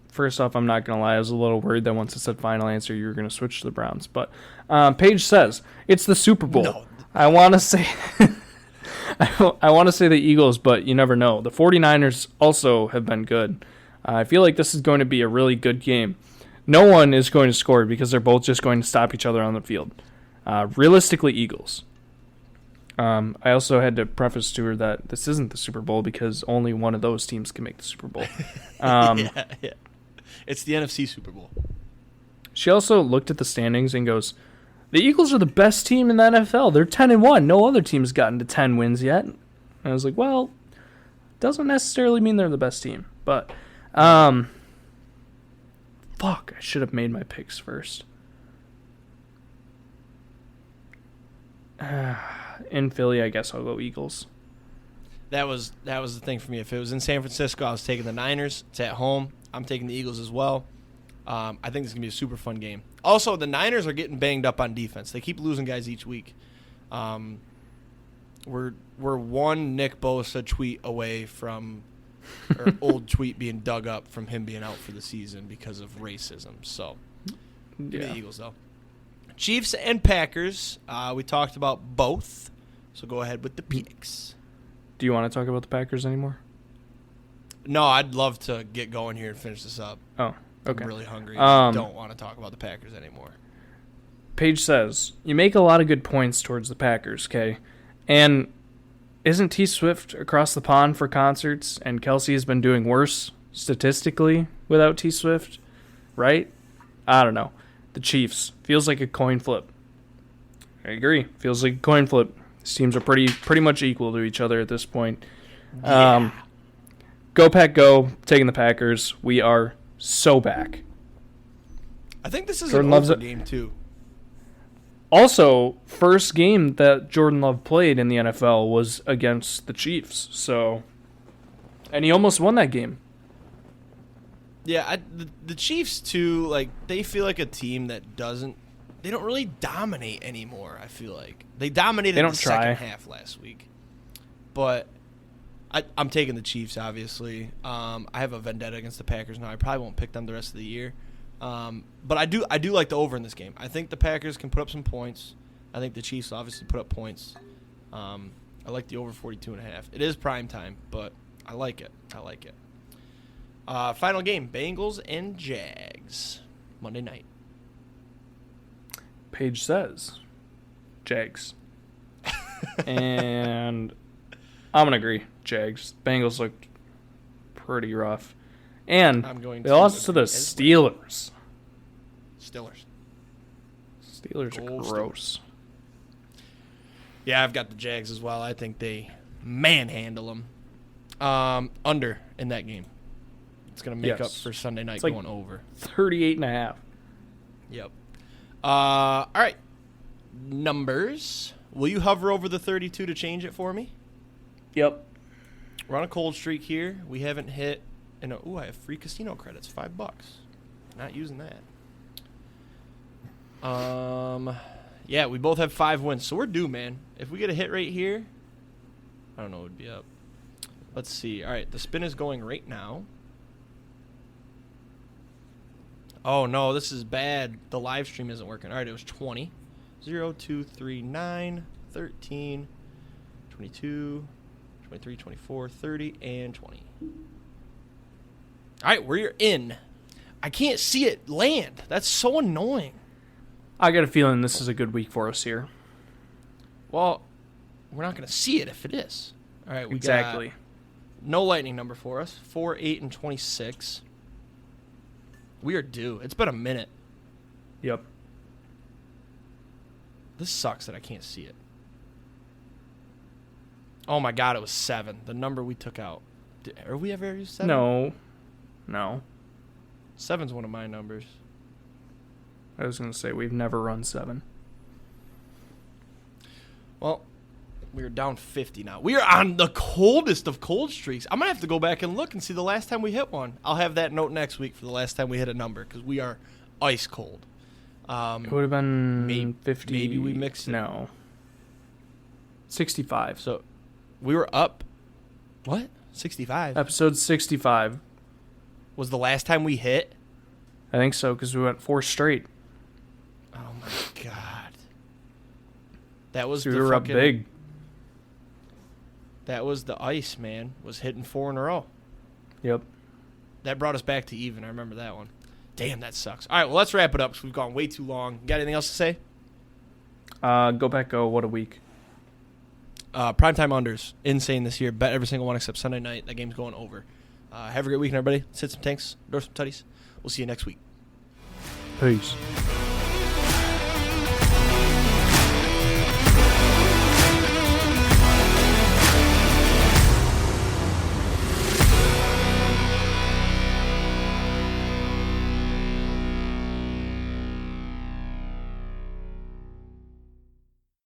First off, I'm not going to lie. I was a little worried that once it said final answer, you were going to switch to the Browns. But Paige says, it's the Super Bowl. No. I want to say I want to say the Eagles, but you never know. The 49ers also have been good. I feel like this is going to be a really good game. No one is going to score because they're both just going to stop each other on the field. Realistically, Eagles. I also had to preface to her that this isn't the Super Bowl because only one of those teams can make the Super Bowl. Yeah. It's the NFC Super Bowl. She also looked at the standings and goes, the Eagles are the best team in the NFL. They're 10-1. No other team's gotten to 10 wins yet. And I was like, well, doesn't necessarily mean they're the best team. But, fuck, I should have made my picks first. In Philly, I guess I'll go Eagles. That was the thing for me. If it was in San Francisco, I was taking the Niners. It's at home. I'm taking the Eagles as well. I think it's going to be a super fun game. Also, the Niners are getting banged up on defense. They keep losing guys each week. We're one Nick Bosa tweet away from or old tweet being dug up from him being out for the season because of racism. So, give me the Eagles, though. Chiefs and Packers. We talked about both. So, go ahead with the picks. Do you want to talk about the Packers anymore? No, I'd love to get going here and finish this up. Oh, okay. I'm really hungry. I don't want to talk about the Packers anymore. Paige says, you make a lot of good points towards the Packers, okay? And isn't T Swift across the pond for concerts, and Kelsey has been doing worse statistically without T Swift, right? I don't know. The Chiefs. Feels like a coin flip. I agree. Feels like a coin flip. These teams are pretty much equal to each other at this point. Yeah. Go Pack Go, taking the Packers. We are so back. I think this is Jordan an loves over it. game, too. Also, first game that Jordan Love played in the NFL was against the Chiefs. And he almost won that game. Yeah, the Chiefs, too, like, they feel like a team that they don't really dominate anymore, I feel like. They dominated the second half last week. But I'm taking the Chiefs, obviously. I have a vendetta against the Packers now. I probably won't pick them the rest of the year. But I do like the over in this game. I think the Packers can put up some points. I think the Chiefs obviously put up points. I like the over 42.5. It is prime time, but I like it. Final game, Bengals and Jags, Monday night. Paige says, Jags. And I'm going to agree, Jags. Bengals looked pretty rough. And they lost to the Steelers. Steelers are gross. Yeah, I've got the Jags as well. I think they manhandle them. Under in that game. It's going to make up for Sunday night going over. 38.5. Yep. All right. Numbers. Will you hover over the 32 to change it for me? Yep. We're on a cold streak here. We haven't hit. I have free casino credits. $5. Not using that. Yeah, we both have 5 wins, so we're due, man. If we get a hit right here, I don't know what would be up. Let's see. All right, the spin is going right now. Oh, no, this is bad. The live stream isn't working. All right, it was 20. 0, 2, 3, 9, 13, 22, 23, 24, 30, and 20. All right, we're in. I can't see it land. That's so annoying. I got a feeling this is a good week for us here. Well, we're not going to see it if it is. All right, we got no lightning number for us. 4, 8, and 26. We are due. It's been a minute. Yep. This sucks that I can't see it. Oh, my God, it was 7. The number we took out. Are we ever used 7? No. No. 7's one of my numbers. I was going to say we've never run 7. Well, we are down 50 now. We are on the coldest of cold streaks. I'm going to have to go back and look and see the last time we hit one. I'll have that note next week for the last time we hit a number because we are ice cold. It would have been 50. Maybe we mixed it. No. 65. So we were up. What? 65. Episode 65. Was the last time we hit? I think so, because we went 4 straight. Oh, my God. That was So the we were up big. That was the ice, man. Was hitting 4 in a row. Yep. That brought us back to even. I remember that one. Damn, that sucks. All right, well, let's wrap it up because we've gone way too long. Got anything else to say? Go back, go. What a week. Primetime unders. Insane this year. Bet every single one except Sunday night. That game's going over. Have a great weekend, everybody. Let's hit some tanks, door some tutties. We'll see you next week. Peace.